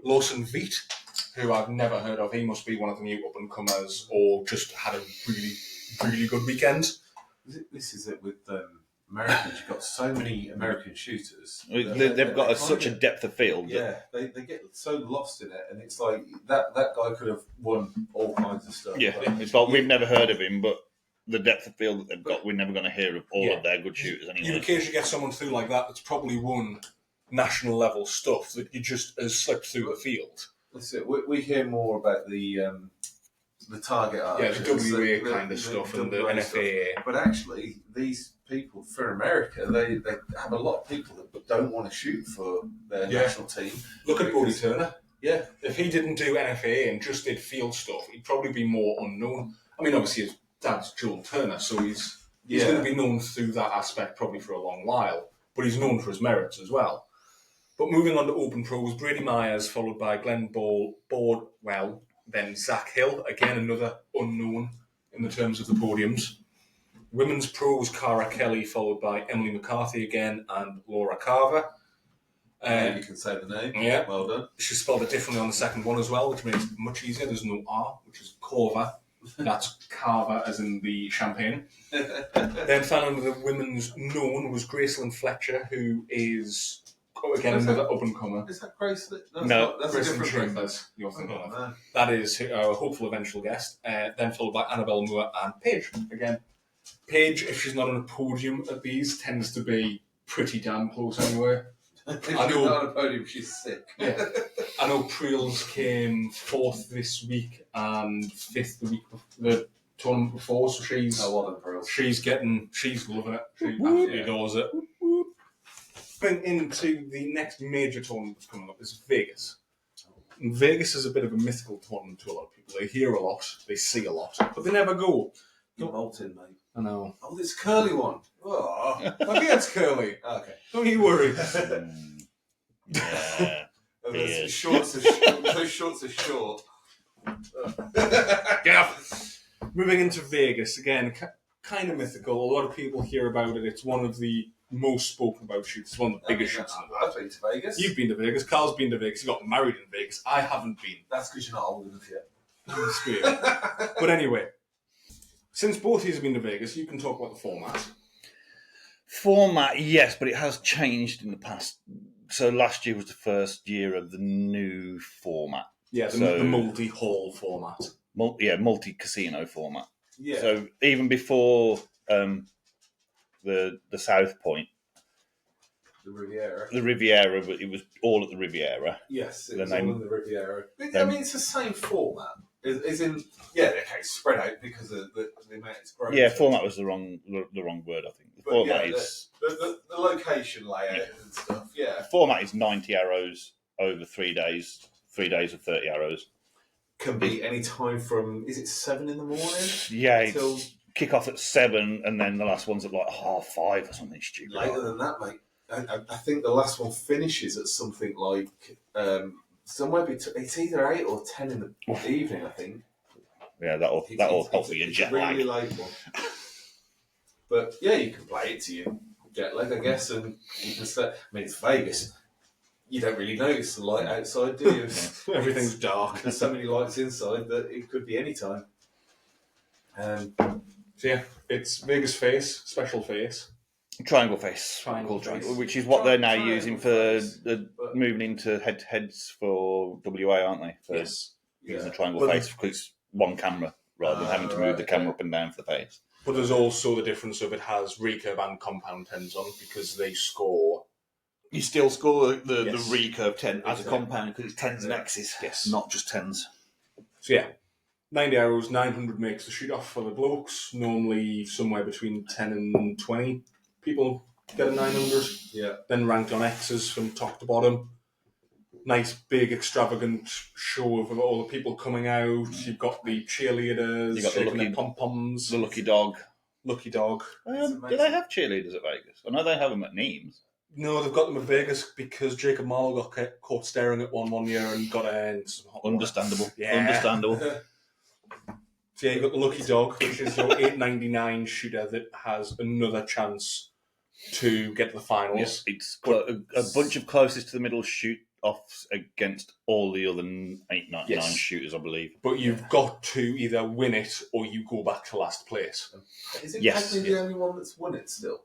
Lawson Veet, who I've never heard of. He must be one of the new up-and-comers or just had a really, really good weekend. This is it with Americans. You've got so many American shooters. They've got such a depth of field. Yeah, they get so lost in it, and it's like that guy could have won all kinds of stuff. Yeah, it's like we've never heard of him, but the depth of field that they've got, we're never going to hear of all of their good shooters anyway. You occasionally get someone through like that that's probably won national level stuff that you just has slipped through the field. That's it. We hear more about the target archers, the WA kind of stuff and the NFA. But actually, these people for America, they have a lot of people that don't want to shoot for their national team. Look at Bodie Turner. Yeah. If he didn't do NFA and just did field stuff, he'd probably be more unknown. I mean, obviously his dad's Joel Turner, so he's going to be known through that aspect probably for a long while. But he's known for his merits as well. But moving on to Open Pro was Brady Myers, followed by Glenn Bordwell, then Zach Hill, again another unknown in the terms of the podiums. Women's Pro was Cara Kelly, followed by Emily McCarthy again and Laura Carver. You can say the name. Yeah. Well done. She spelled it differently on the second one as well, which makes it much easier. There's no R, which is Corver. That's Carver, as in the champagne. Then found under the women's known was Gracelyn Fletcher, who is again another up-and-comer. Is that Gracelyn? No, that's a Gracelyn different Chambers. You're thinking of. That is our hopeful eventual guest. Then followed by Annabelle Moore and Paige. Again, Paige, if she's not on a podium at these, tends to be pretty damn close anyway. If she's not on a podium, she's sick. Yeah. I know Priel's came 4th this week and 5th the tournament before, so she's loving it. She absolutely adores it. Going into the next major tournament that's coming up is Vegas. And Vegas is a bit of a mythical tournament to a lot of people. They hear a lot, they see a lot, but they never go. You're molten, mate. I know. Oh, this curly one. Oh. My beard's curly. Okay. Don't you worry. Yeah. Those shorts are short. Yeah. Moving into Vegas, again, kind of mythical. A lot of people hear about it. It's one of the most spoken about shoots. It's one of the biggest shoots in the world. I've been to Vegas. You've been to Vegas. Carl's been to Vegas. He got married in Vegas. I haven't been. That's because you're not old enough yet. But anyway, since both of you have been to Vegas, you can talk about the format. Format, yes, but it has changed in the past. So last year was the first year of the new format. Yeah, the multi-hall format. Multi-casino format. Yeah. So even before the South Point, The Riviera. it was all at the Riviera. Yes, it Then was all in the Riviera. I mean, it's the same format. Is in spread out because of the amount it's grown. Yeah, format was the wrong word. I think the format is the location layout and stuff. Yeah, the format is 90 arrows over 3 days. 3 days of 30 arrows. Can be any time from 7 in the morning. Yeah, till kick off at 7, and then the last one's at like 5:30 or something stupid. Later than that, mate. I think the last one finishes at something like somewhere between. It's either 8 or 10 in the evening, I think. Yeah, that'll help with your jet lag. Really late one. But yeah, you can play it to your jet lag, I guess, and you can start. I mean, it's Vegas. You don't really notice the light outside, do you? Everything's dark. There's so many lights inside that it could be any time. So yeah, it's Vegas face, special face. Triangle face, Triangle face. which is what they're now Triangle using face, for moving into heads for WA, aren't they? For Yes. using the triangle face because it's one camera rather than having to move the camera up and down for the face. But there's also the difference of it has recurve and compound tens on because they score. You still score the Yes. recurve 10 as a Exactly. compound because it's 10s and X's, Yes. not just 10s. So yeah, 90 arrows, 900 makes the shoot off for the blokes. Normally somewhere between 10 and 20 people get a 900. Yeah. Then ranked on X's from top to bottom. Nice, big, extravagant show of all the people coming out. You've got the cheerleaders, You got the shaking lucky- their pom-poms. The lucky dog. Lucky dog. Do they have cheerleaders at Vegas? I know they have them at Nemes. No, they've got them at Vegas because Jacob Marlowe got caught staring at one year and got some hot water. Understandable. Yeah. Understandable. So yeah, you've got the Lucky Dog, which is your 8.99 shooter that has another chance to get to the finals. Yes, it's a bunch of closest to the middle shoot-offs against all the other 8.99 Yes. shooters, I believe. But you've got to either win it or you go back to last place. Isn't Yes. Hagley the only one that's won it still?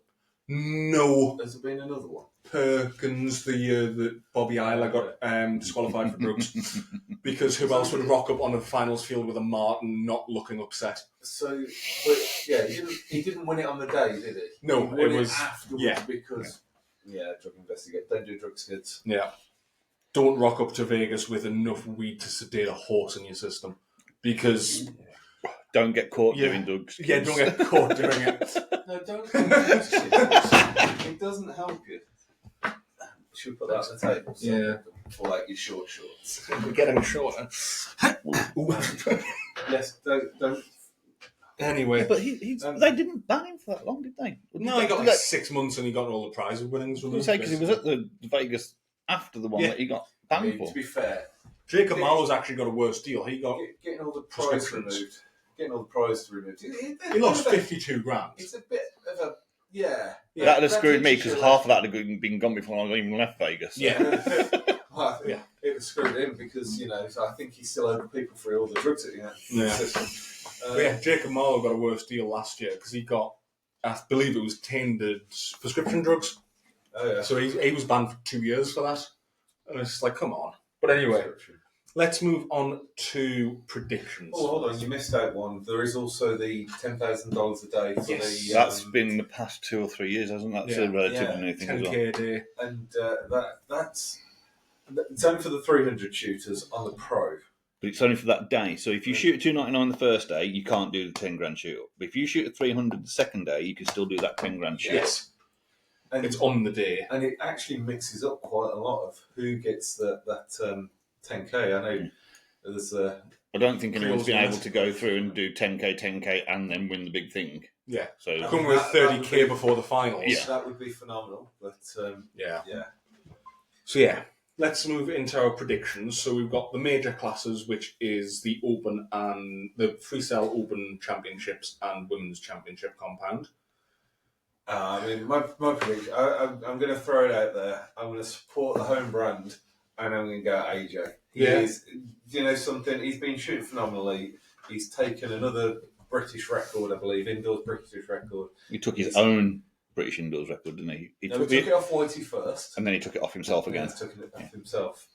No. Has there been another one? Perkins, the year that Bobby Isla got disqualified for drugs. Because who else would rock up on a finals field with a Martin not looking upset? So, but yeah, he didn't win it on the day, did he? No, he won it was afterwards because drug investigate. Don't do drugs, kids. Yeah. Don't rock up to Vegas with enough weed to sedate a horse in your system. Because Don't get caught Yeah. doing drugs. yeah, don't get caught doing it. No, don't do drugs, kids. It doesn't help you. Should we put that on the table? So Yeah. Pull out your short shorts. We're getting shorter. Yes, don't. Anyway. But they didn't ban him for that long, did they? No, he got like 6 months and he got all the prize winnings from I was them. because he was at the Vegas after the one Yeah. that he got I banned mean, for. to be fair, Jacob Marlowe's actually got a worse deal. He got getting all the prize prescriptions. removed. Getting all the prize removed. he lost 52 grand. It's a bit of a That'd have screwed me because half of that had been gone before I even left Vegas. Yeah. Well, I think it was screwed him because so I think he's still owed people for all the drugs that he had. Yeah. But yeah, Jacob Marlowe got a worse deal last year because he got, I believe it was tainted prescription drugs. Oh yeah. So he was banned for 2 years for that. And it's just like, come on. But anyway, let's move on to predictions. Oh, hold on, you missed out one. There is also the $10,000 a day for Yes. the. That's been the past 2 or 3 years, hasn't it? That's Yeah. a relatively Yeah. new thing as 10k well. a day. And that's it's only for the 300 shooters on the pro. But it's only for that day. So if you shoot at 299 the first day, you can't do the 10 grand shoot up. But if you shoot at 300 the second day, you can still do that 10 grand shoot. Yes. And It's on the day. and it actually mixes up quite a lot of who gets that 10k. I know there's I don't think anyone's been Clearly. able to go through and do 10k, and then win the big thing. Yeah. So Come with that would 30k be- before the finals. Yeah. that would be phenomenal. But Yeah. yeah, So yeah, let's move into our predictions. So we've got the major classes, which is the Open and the Freestyle Open Championships and Women's Championship compound. I mean my prediction. I'm going to throw it out there. I'm going to support the home brand, and I'm going to go AJ. Yeah. He's, something. He's been shooting phenomenally. He's taken another British record, I believe, indoors British record. he took his own British indoors record, didn't he? He No, he took it off Whitey first. and then he took it off himself And again. then took it off himself.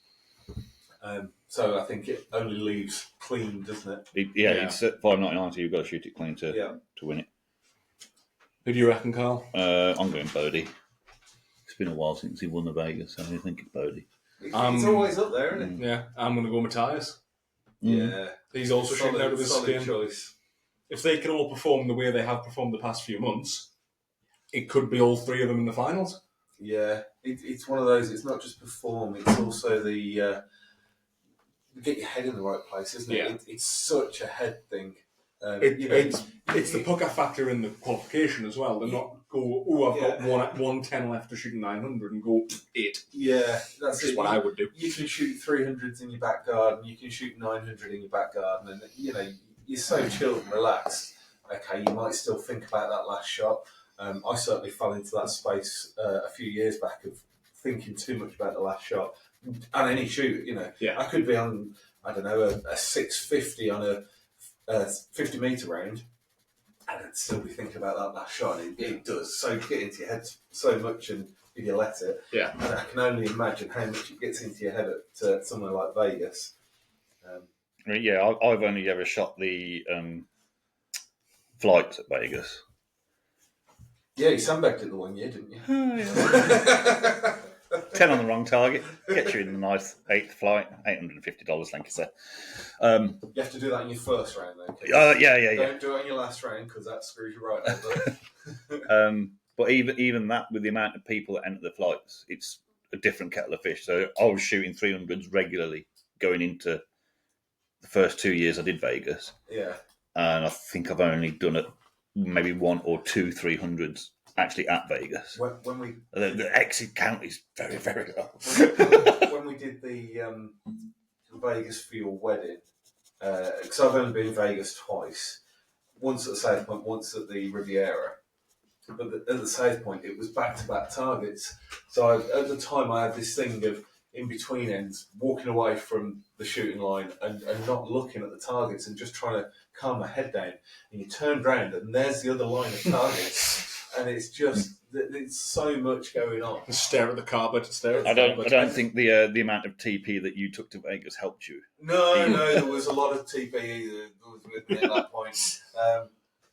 So I think it only leaves clean, doesn't it? It's at $5.99, so you've got to shoot it clean to win it. Who do you reckon, Carl? I'm going Bodie. It's been a while since he won the Vegas, so I think it's Bodie. It's always up there, isn't it? Yeah, I'm going to go Matthias. Yeah. He's also shooting out of his skin. Choice. If they can all perform the way they have performed the past few months, it could be all three of them in the finals. Yeah, it's one of those. It's not just perform; it's also the get your head in the right place, isn't it? Yeah. It's such a head thing. It's the pucker factor in the qualification as well. They're not go, I've got 110 left to shoot 900 and go 8. Yeah, that's which is what I would do. You can shoot 300s in your back garden, you can shoot 900 in your back garden, and you're so chilled and relaxed. Okay, you might still think about that last shot. I certainly fell into that space a few years back of thinking too much about the last shot. On any shoot, I could be on, I don't know, a 650 on a 50 metre round, and I'd still be thinking about that last shot. It does get into your head so much, and if you let it, and I can only imagine how much it gets into your head at somewhere like Vegas. I've only ever shot the flights at Vegas. Yeah, you sandbagged it the one year, didn't you? Oh, yeah. 10 on the wrong target. Get you in the nice 8th flight. $850, thank you, sir. You have to do that in your first round, though. Yeah. Don't do it in your last round, because that screws you right over. But even that, with the amount of people that enter the flights, it's a different kettle of fish. So I was shooting 300s regularly going into the first 2 years I did Vegas. Yeah. And I think I've only done it maybe 1 or 2 300s actually at Vegas. When we the exit count is very, very low. When we did the Vegas for your wedding, because I've only been in Vegas twice, once at the South Point, once at the Riviera. But at the South Point, it was back-to-back targets. So at the time, I had this thing of in between ends, walking away from the shooting line and not looking at the targets and just trying to calm my head down. And you turned round and there's the other line of targets. And it's just, it's so much going on. Stare at the carpet. I don't think the amount of TP that you took to Vegas helped you. No, there was a lot of TP that was with me at that point.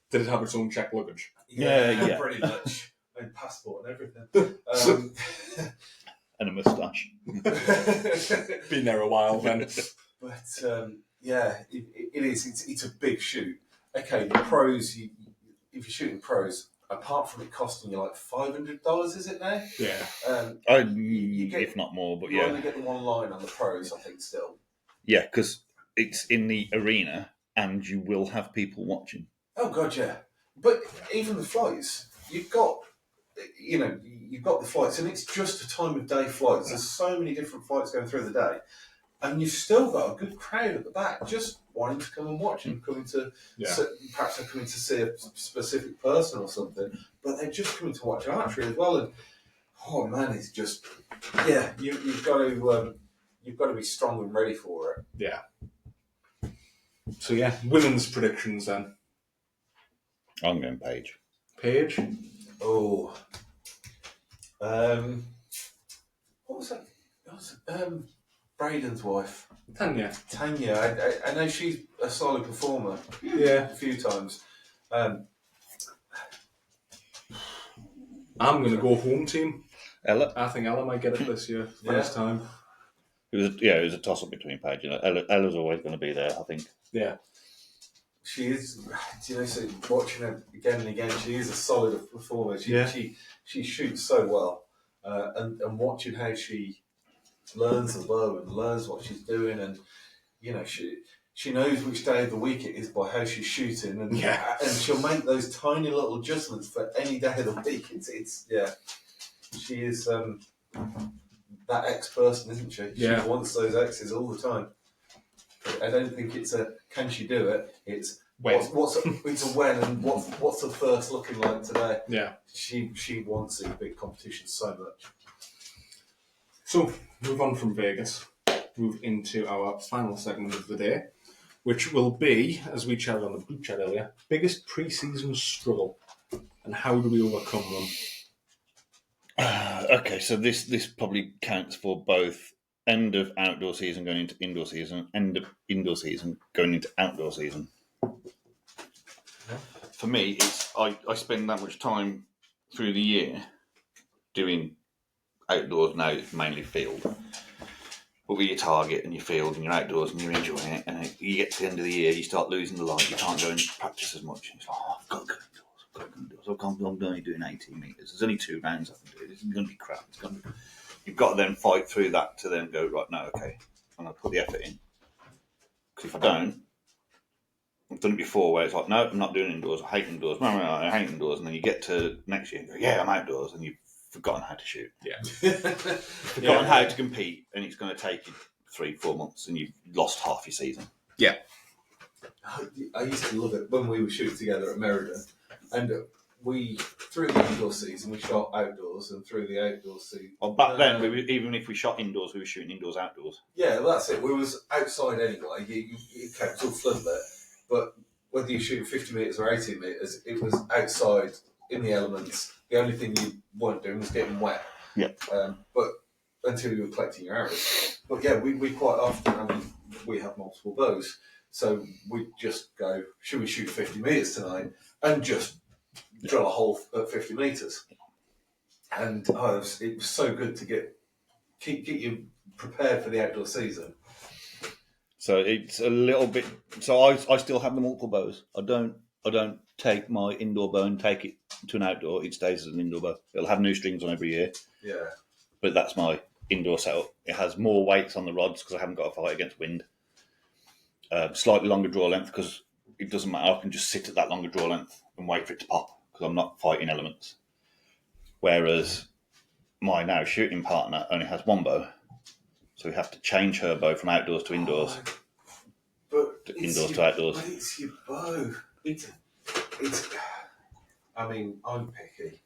Did it have its own check luggage? Yeah. Pretty much. And passport and everything. And a moustache. Been there a while then. But it is. It's a big shoot. Okay, the pros. If you're shooting pros, apart from it costing you like $500, is it now? Yeah. If not more, but you only get the one line on the pros, I think. Still. Yeah, because it's in the arena, and you will have people watching. Oh god, yeah. But even the flights, you've got the flights, and it's just a time of day flights. There's so many different flights going through the day, and you've still got a good crowd at the back just wanting to come and watch and perhaps they're coming to see a specific person or something, but they're just coming to watch archery as well. And oh man, it's just you've got to be strong and ready for it. Yeah. So women's predictions then. I'm going Paige. Paige. Oh. What was that? Braden's wife. Tanya. I know she's a solid performer. Yeah. A few times. I'm going to go home team. Ella? I think Ella might get it this year. First time. It was a toss-up between Paige and Ella's always going to be there, I think. Yeah. She is, so watching her again and again, she is a solid performer. She shoots so well. And watching how she learns the bow and learns what she's doing, and she knows which day of the week it is by how she's shooting, and she'll make those tiny little adjustments for any day of the week. She is that X person, isn't she? She wants those X's all the time. I don't think it's a can she do it. It's when. It's a when, and what's the first looking like today? Yeah. She wants these big competitions so much. So move on from Vegas. Move into our final segment of the day, which will be, as we chatted on the group chat earlier, biggest pre-season struggle and how do we overcome them. Okay, so this probably counts for both end of outdoor season going into indoor season, end of indoor season going into outdoor season. Yeah. For me, it's I spend that much time through the year doing outdoors. Now it's mainly field, but with your target and your field and your outdoors and you're enjoying it, and you get to the end of the year, you start losing the light. You can't go and practice as much. It's like, I've got to go indoors. I'm only doing 18 metres. There's only 2 rounds I can do. This is going to be crap. You've got to then fight through that to then go, right, no, okay, I'm going to put the effort in. Because if I don't, I've done it before where it's like, no, I'm not doing indoors. I hate indoors. No, I hate indoors. And then you get to next year and go, yeah, I'm outdoors. And you've forgotten how to shoot. Yeah. Forgotten how to compete. And it's going to take you 3-4 months and you've lost half your season. Yeah. I used to love it when we were shooting together at Meriden. And through the indoor season, we shot outdoors, and through the outdoor season... Well, back then, even if we shot indoors, we were shooting indoors, outdoors. Yeah, well, that's it. We was outside anyway. It kept all floodlit. But whether you shoot 50 metres or 18 metres, it was outside in the elements. The only thing you weren't doing was getting wet. Yeah. But until you were collecting your arrows. But yeah, we quite often, we have multiple bows. So we just go, should we shoot 50 metres tonight? And just drill a hole at 50 metres. And it was so good to keep you prepared for the outdoor season. So it's a little bit. So I still have the multiple bows. I don't take my indoor bow and take it to an outdoor. It stays as an indoor bow. It'll have new strings on every year. Yeah. But that's my indoor setup. It has more weights on the rods because I haven't got to fight against wind. Slightly longer draw length because it doesn't matter. I can just sit at that longer draw length and wait for it to pop because I'm not fighting elements. Whereas my now shooting partner only has one bow. So we have to change her bow from outdoors to indoors. Indoors to outdoors. But it's your bow. It's. I'm picky.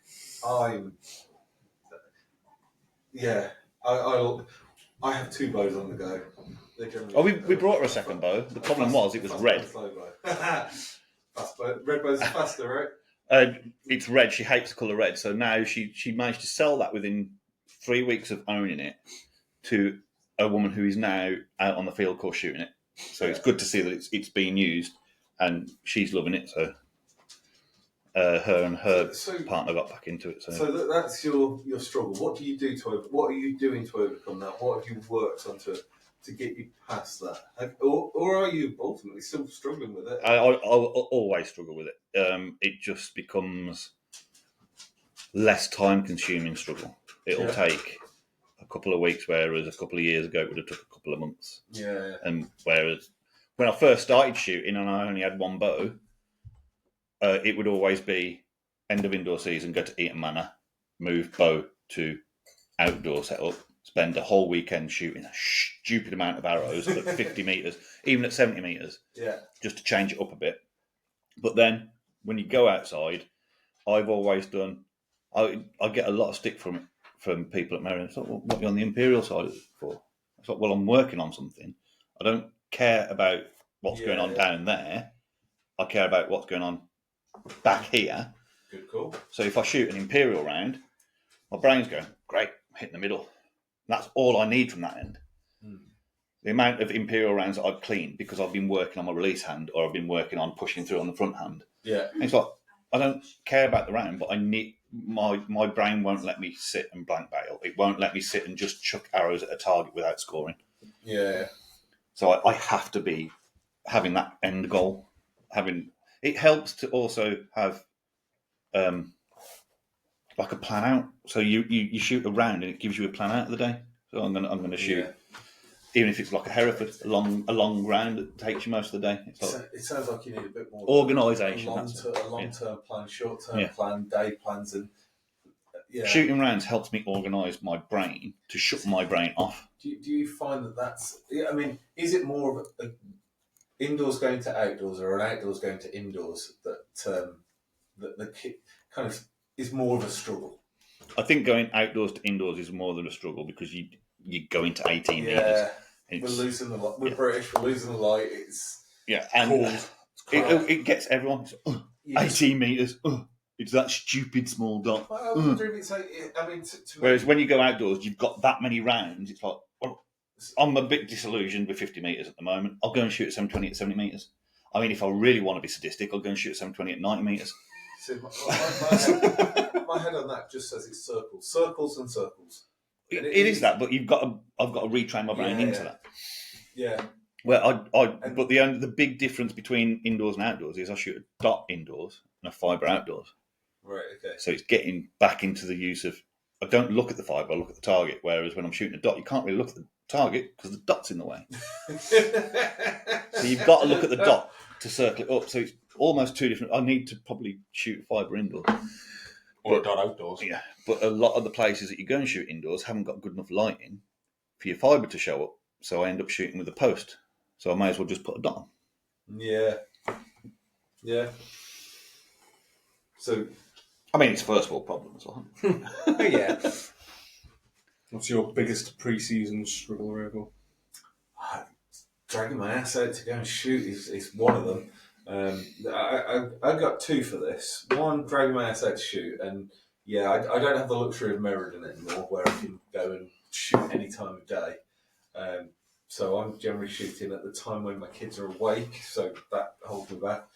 Yeah. I have 2 bows on the go. We brought her a second bow. The problem was it was red. Fast bow. Red bows are faster, right? It's red. She hates the colour red. So now she managed to sell that within 3 weeks of owning it to a woman who is now out on the field course shooting it. So it's good to see that it's being used, and she's loving it. So her and her partner got back into it. So that's your struggle. What do you do what are you doing to overcome that? What have you worked on to get you past that? Or are you ultimately still struggling with it? I'll always struggle with it. It just becomes less time-consuming struggle. It'll take a couple of weeks, whereas a couple of years ago it would have took a couple of months. Yeah. And whereas when I first started shooting and I only had one bow, it would always be end of indoor season, go to Eaton Manor, move bow to outdoor setup, spend a whole weekend shooting a stupid amount of arrows at 50 metres, even at 70 metres, just to change it up a bit. But then when you go outside, I've always done, I get a lot of stick from people at Meriden. It's like, well, what are you on the Imperial side for? It's like, well, I'm working on something. I don't care about what's going on down there. I care about what's going on back here. Good call. So if I shoot an Imperial round, my brain's going, great, I'm hitting the middle. And that's all I need from that end. The amount of Imperial rounds that I've cleaned because I've been working on my release hand or I've been working on pushing through on the front hand. Yeah. And it's like, I don't care about the round, but I need my brain won't let me sit and blank bail. It won't let me sit and just chuck arrows at a target without scoring. Yeah. So I have to be having that end goal. It helps to also have like a plan out. So you shoot a round and it gives you a plan out of the day. So I'm gonna shoot, even if it's like a Hereford, a long round that takes you most of the day. It's like, it sounds like you need a bit more organisation. A long-term plan, short-term plan, day plans, and shooting rounds helps me organise my brain to shut my brain off. Do you find that's? I mean, is it more of a indoors going to outdoors or an outdoors going to indoors that the kind of is more of a struggle? I think going outdoors to indoors is more than a struggle because you go into 18 metres. We're losing the light. We're British. We're losing the light. It's and cold. It gets everyone. 18 metres. It's that stupid small dot. I wonder if it's like, I mean, to Whereas me, when you go outdoors, you've got that many rounds. It's like, well, I'm a bit disillusioned with 50 metres at the moment. I'll go and shoot at 720 at 70 metres. I mean, if I really want to be sadistic, I'll go and shoot at 720 at 90 metres. see, my head on that just says it's circles and circles. It is that, but I've got to retrain my brain into that. Yeah. Well, but the big difference between indoors and outdoors is I shoot a dot indoors and a fibre outdoors. Right. Okay. So it's getting back into the use of. I don't look at the fibre, I look at the target. Whereas when I'm shooting a dot, you can't really look at the target because the dot's in the way. So you've got to look at the dot to circle it up. So it's almost two different. I need to probably shoot fibre indoors. Or a dot outdoors. Yeah, but a lot of the places that you go and shoot indoors haven't got good enough lighting for your fibre to show up. So I end up shooting with a post. So I may as well just put a dot on. Yeah. Yeah. So, I mean, it's first world problem as well. Yeah. What's your biggest pre-season struggle, Rego? dragging my ass out to go and shoot is one of them. I got two for this. One, dragging my ass out to shoot, and yeah, I don't have the luxury of Meriden anymore, where I can go and shoot any time of day. So I'm generally shooting at the time when my kids are awake, so that holds me back.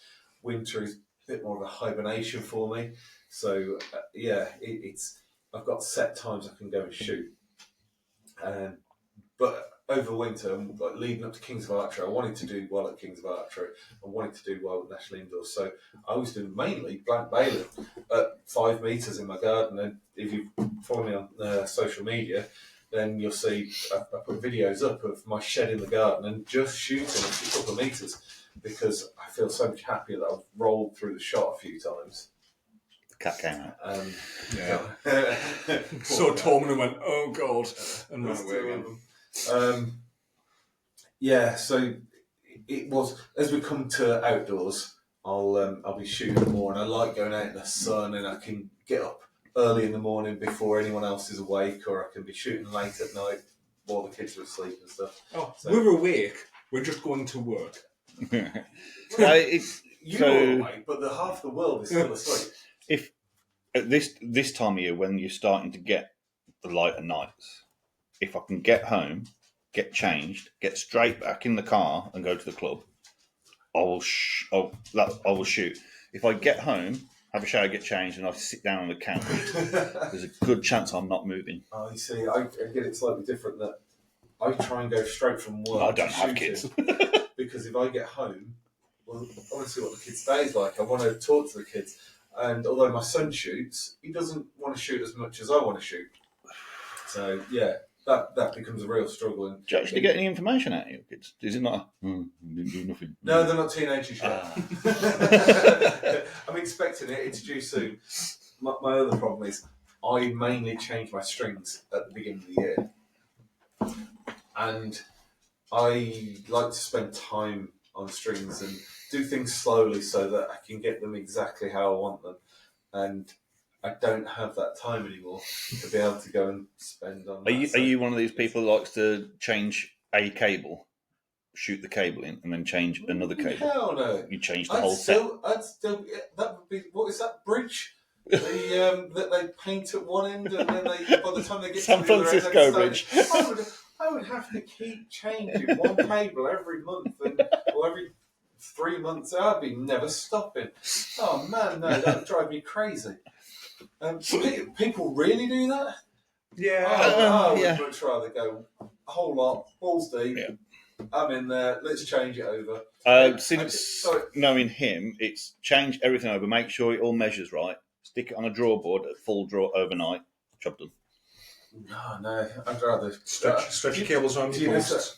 Winter is a bit more of a hibernation for me, so it's I've got set times I can go and shoot. But over winter, like leading up to Kings of Archery, I wanted to do well at Kings of Archery. I wanted to do well at National Indoors. So I was doing mainly blank bailing at 5 metres in my garden. And if you follow me on social media, then you'll see I put videos up of my shed in the garden and just shooting a couple of metres because I feel so much happier that I've rolled through the shot a few times. The cat came out. So Tormund went, oh God, and ran away again. So it was, as we come to outdoors, I'll be shooting more, and I like going out in the sun, and I can get up early in the morning before anyone else is awake, or I can be shooting late at night while the kids are asleep and stuff. Oh, so we're awake. We're just going to work. You're awake, but the half the world is still asleep. If at this time of year, when you're starting to get the lighter nights, if I can get home, get changed, get straight back in the car and go to the club, I will shoot. If I get home, have a shower, get changed, and I sit down on the couch, there's a good chance I'm not moving. Oh, you see, I get it slightly different. That I try and go straight from work. I don't have kids. Because if I get home, well, I want to see what the kids' day is like. I want to talk to the kids. And although my son shoots, he doesn't want to shoot as much as I want to shoot. So, yeah. That becomes a real struggle. And do you actually get any information out of your kids? Is it not didn't do nothing? No, they're not teenagers yet. I'm expecting it. It's due soon. My other problem is I mainly change my strings at the beginning of the year. And I like to spend time on strings and do things slowly so that I can get them exactly how I want them. And I don't have that time anymore to be able to go and spend on that. Are you one of these people that likes to change a cable, shoot the cable in, and then change another cable? Hell no. You change the whole set? That would be, what is that bridge? That they paint at one end and then by the time they get San to the other Francisco end, Bridge. I would have to keep changing one cable every month or every 3 months. I'd be never stopping. Oh man, no, that would drive me crazy. People really do that? Yeah. I would much rather go a whole lot, balls deep. Yeah. I'm in there. Let's change it over. Knowing him, it's change everything over, make sure it all measures right, stick it on a draw board at full draw overnight, job done. No, I'd rather stretch your cables around your posts.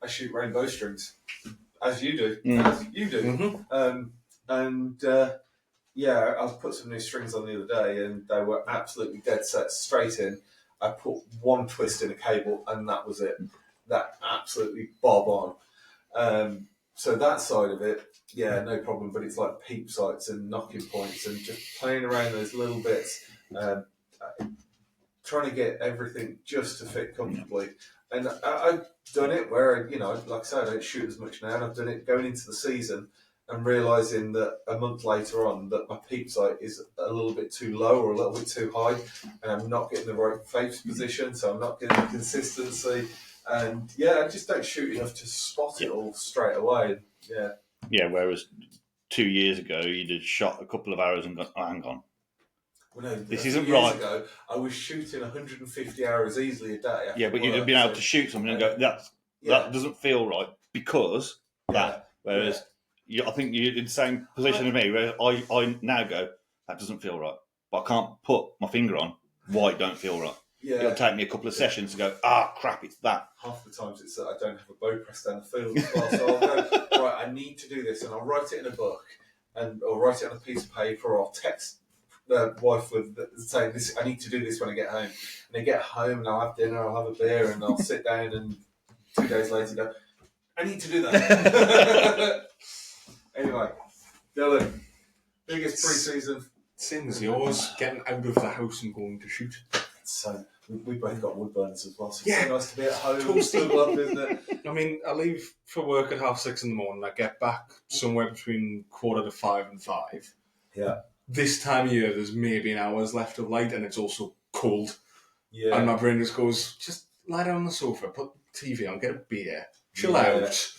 I shoot rainbow strings, as you do. Mm. I've put some new strings on the other day, and they were absolutely dead set straight in. I put one twist in a cable, and that was it. That absolutely bob on. So that side of it, yeah, no problem. But it's like peep sights and knocking points, and just playing around those little bits, trying to get everything just to fit comfortably. And I've done it where, like I said, I don't shoot as much now, and I've done it going into the season. and realising that a month later on that my peep sight is a little bit too low or a little bit too high, and I'm not getting the right face position, so I'm not getting the consistency, and I just don't shoot enough to spot it all straight away. Yeah, whereas 2 years ago you'd have shot a couple of arrows and gone, oh, hang on. Well, no, This a few isn't years right. ago, I was shooting 150 arrows easily a day. Yeah, but you'd have been able to shoot something and go, that doesn't feel right because that. Whereas I think you're in the same position as me, where I now go, that doesn't feel right. But I can't put my finger on why it don't feel right. Yeah. It'll take me a couple of sessions to go, crap, it's that. Half the times it's that I don't have a bow press down the field as well. So I'll go, right, I need to do this, and I'll write it in a book, or write it on a piece of paper, or I'll text the wife with saying this. I need to do this when I get home. And I get home and I'll have dinner, I'll have a beer, and I'll sit down, and 2 days later go, I need to do that. Anyway, Dillon, biggest pre-season. Same as yours, getting out of the house and going to shoot. So we both got wood burners as well, so Yeah. it's so nice to be at home, still up, isn't it? I mean, I leave for work at 6:30 in the morning. I get back somewhere between 4:45 and 5. Yeah. This time of year, there's maybe an hour's left of light, and it's also cold. Yeah. And my brain just goes, just lie down on the sofa, put the TV on, get a beer, chill out.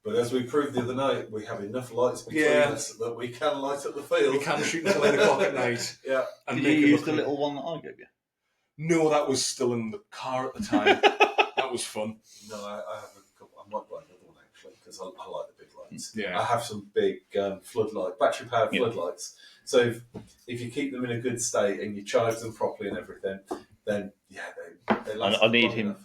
But as we proved the other night, we have enough lights between us that we can light up the field. We can shoot until 8 o'clock at night. Yeah. And Did you use the little one that I gave you? No, that was still in the car at the time. That was fun. No, I have a couple. I might buy another one actually because I like the big lights. Yeah. I have some big floodlight, battery powered floodlights. So if you keep them in a good state and you charge them properly and everything, then they last. I need long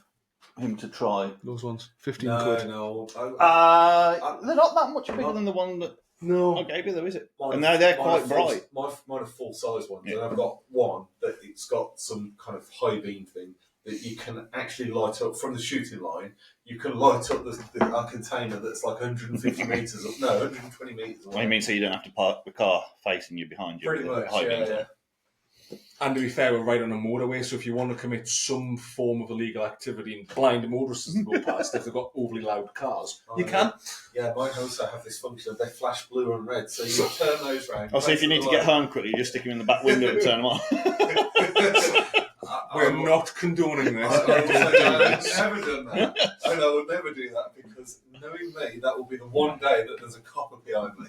him to try. Those ones, 15 enough. quid. No. They're not that much bigger than the one that I gave you, though, is it? And now they're quite bright. Mine are full size ones, and I've got one that it's got some kind of high beam thing that you can actually light up from the shooting line. You can light up a container that's like 150 metres up. No, 120 metres away. I mean, so you don't have to park the car facing you behind you. Pretty much, high beams on. And to be fair, we're right on a motorway, so if you want to commit some form of illegal activity and blind motorists to go past if they've got overly loud cars, you can. Yeah, mine also have this function. They flash blue and red, so you turn those round. Oh, so if you need to get home quickly, you just stick them in the back window and turn them on. We're not condoning this. I've never done that. And I will never do that because knowing me, that will be the one day that there's a copper behind me.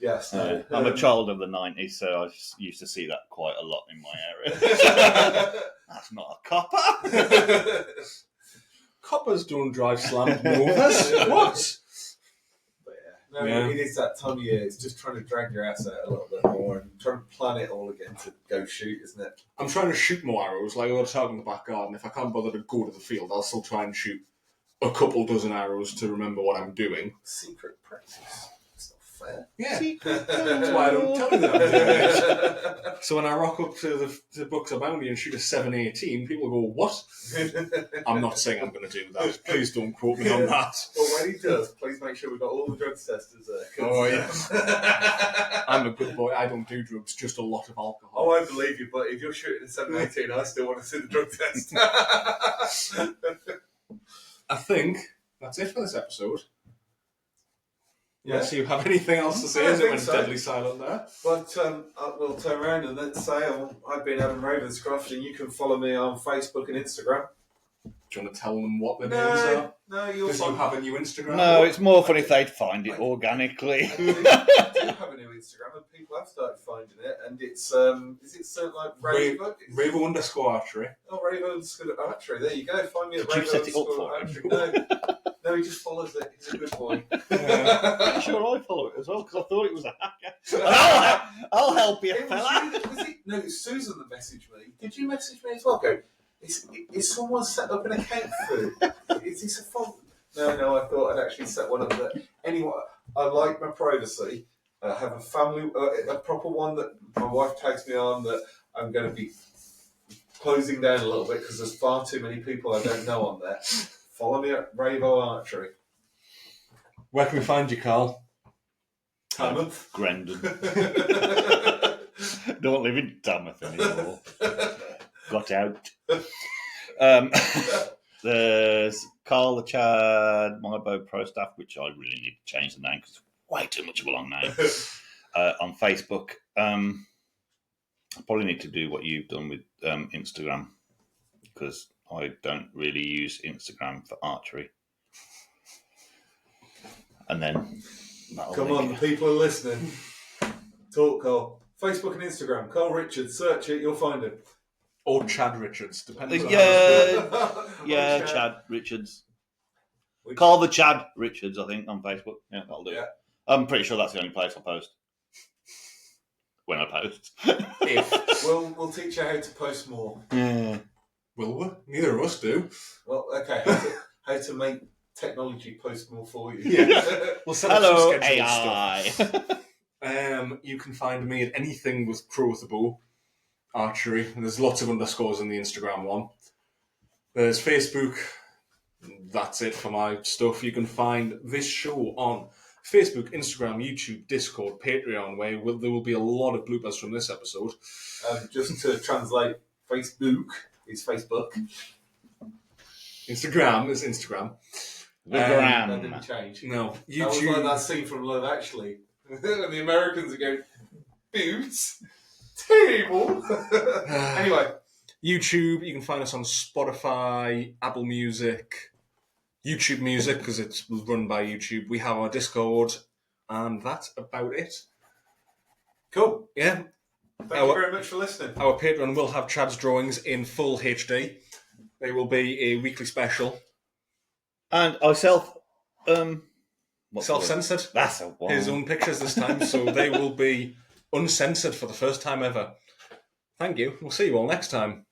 Yes. I'm a child of the 90s, so I used to see that quite a lot in my area. That's not a copper. Coppers don't drive slammed Novas. What? But it is that time of year. It's just trying to drag your ass out a little bit more and trying to plan it all again to go shoot, isn't it? I'm trying to shoot more arrows. Like I got a target in the back garden. If I can't bother to go to the field, I'll still try and shoot a couple dozen arrows to remember what I'm doing. Secret practice. It's not fair. Yeah. That's why I don't tell you that I'm doing it. So when I rock up to the Bucks of Bounty and shoot a 718, people go, what? I'm not saying I'm going to do that. Please don't quote me on that. Well, when he does, please make sure we've got all the drugs testers there. Oh, yeah. I'm a good boy. I don't do drugs, just a lot of alcohol. Oh, I believe you, but if you're shooting a 718, I still want to see the drug test. I think that's it for this episode. Yeah. Unless you have anything else to say, I as it think went so. deadly silent there. But we'll turn around and then say I've been Adam Ravenscroft, and you can follow me on Facebook and Instagram. Do you want to tell them what the names are? No, you'll Because you have a new Instagram. No, it's more fun if they'd find it organically. I do have a new Instagram, and people have started finding it, and it's is it something like Ravo_Archery. Oh, Ravo_Archery. There you go. Find me at Did you set it up for Ravo_Archery. No, he just follows it. He's a good boy. I'm sure I follow it as well because I thought it was a hacker. I'll help you, fella. No, it's Susan that messaged me. Did you message me as well? Go. Is someone set up an account for? Is this a fault? No. I thought I'd actually set one up. That anyway, I like my privacy. I have a family, a proper one that my wife tags me on. That I'm going to be closing down a little bit because there's far too many people I don't know on there. Follow me at Ravo Archery. Where can we find you, Carl? Tamworth. Grendon. Don't live in Tamworth anymore. Got out. There's Carl the Chad, my Bow Pro Staff, which I really need to change the name because way too much of a long name. On Facebook. I probably need to do what you've done with Instagram, because I don't really use Instagram for archery. And then... Come on, the people are listening. Talk, Cole. Facebook and Instagram. Cole Richards. Search it, you'll find it. Or Chad Richards, depending on how Yeah, Chad Richards. Call the Chad Richards, I think, on Facebook. Yeah, that'll do it. I'm pretty sure that's the only place I post. When I post. We'll teach you how to post more. Yeah. Will we? Neither of us do. Well, okay. How to make technology post more for you. Yeah. We'll set up some scheduled AI. stuff. You can find me at anything with Crow with the Bow, Archery. And there's lots of underscores in the Instagram one. There's Facebook. That's it for my stuff. You can find this show on Facebook, Instagram, YouTube, Discord, Patreon, where there will be a lot of bloopers from this episode. Just to translate, Facebook is Facebook. Instagram is Instagram. That didn't change. No. YouTube. That was like that scene from Love Actually. When the Americans are going, boots, table. Anyway. YouTube, you can find us on Spotify, Apple Music, YouTube Music, because it's run by YouTube. We have our Discord, and that's about it. Cool. Yeah. Thank you very much for listening. Our Patreon will have Chad's drawings in full HD. They will be a weekly special. And I self-censored. That's a one. His own pictures this time, so they will be uncensored for the first time ever. Thank you. We'll see you all next time.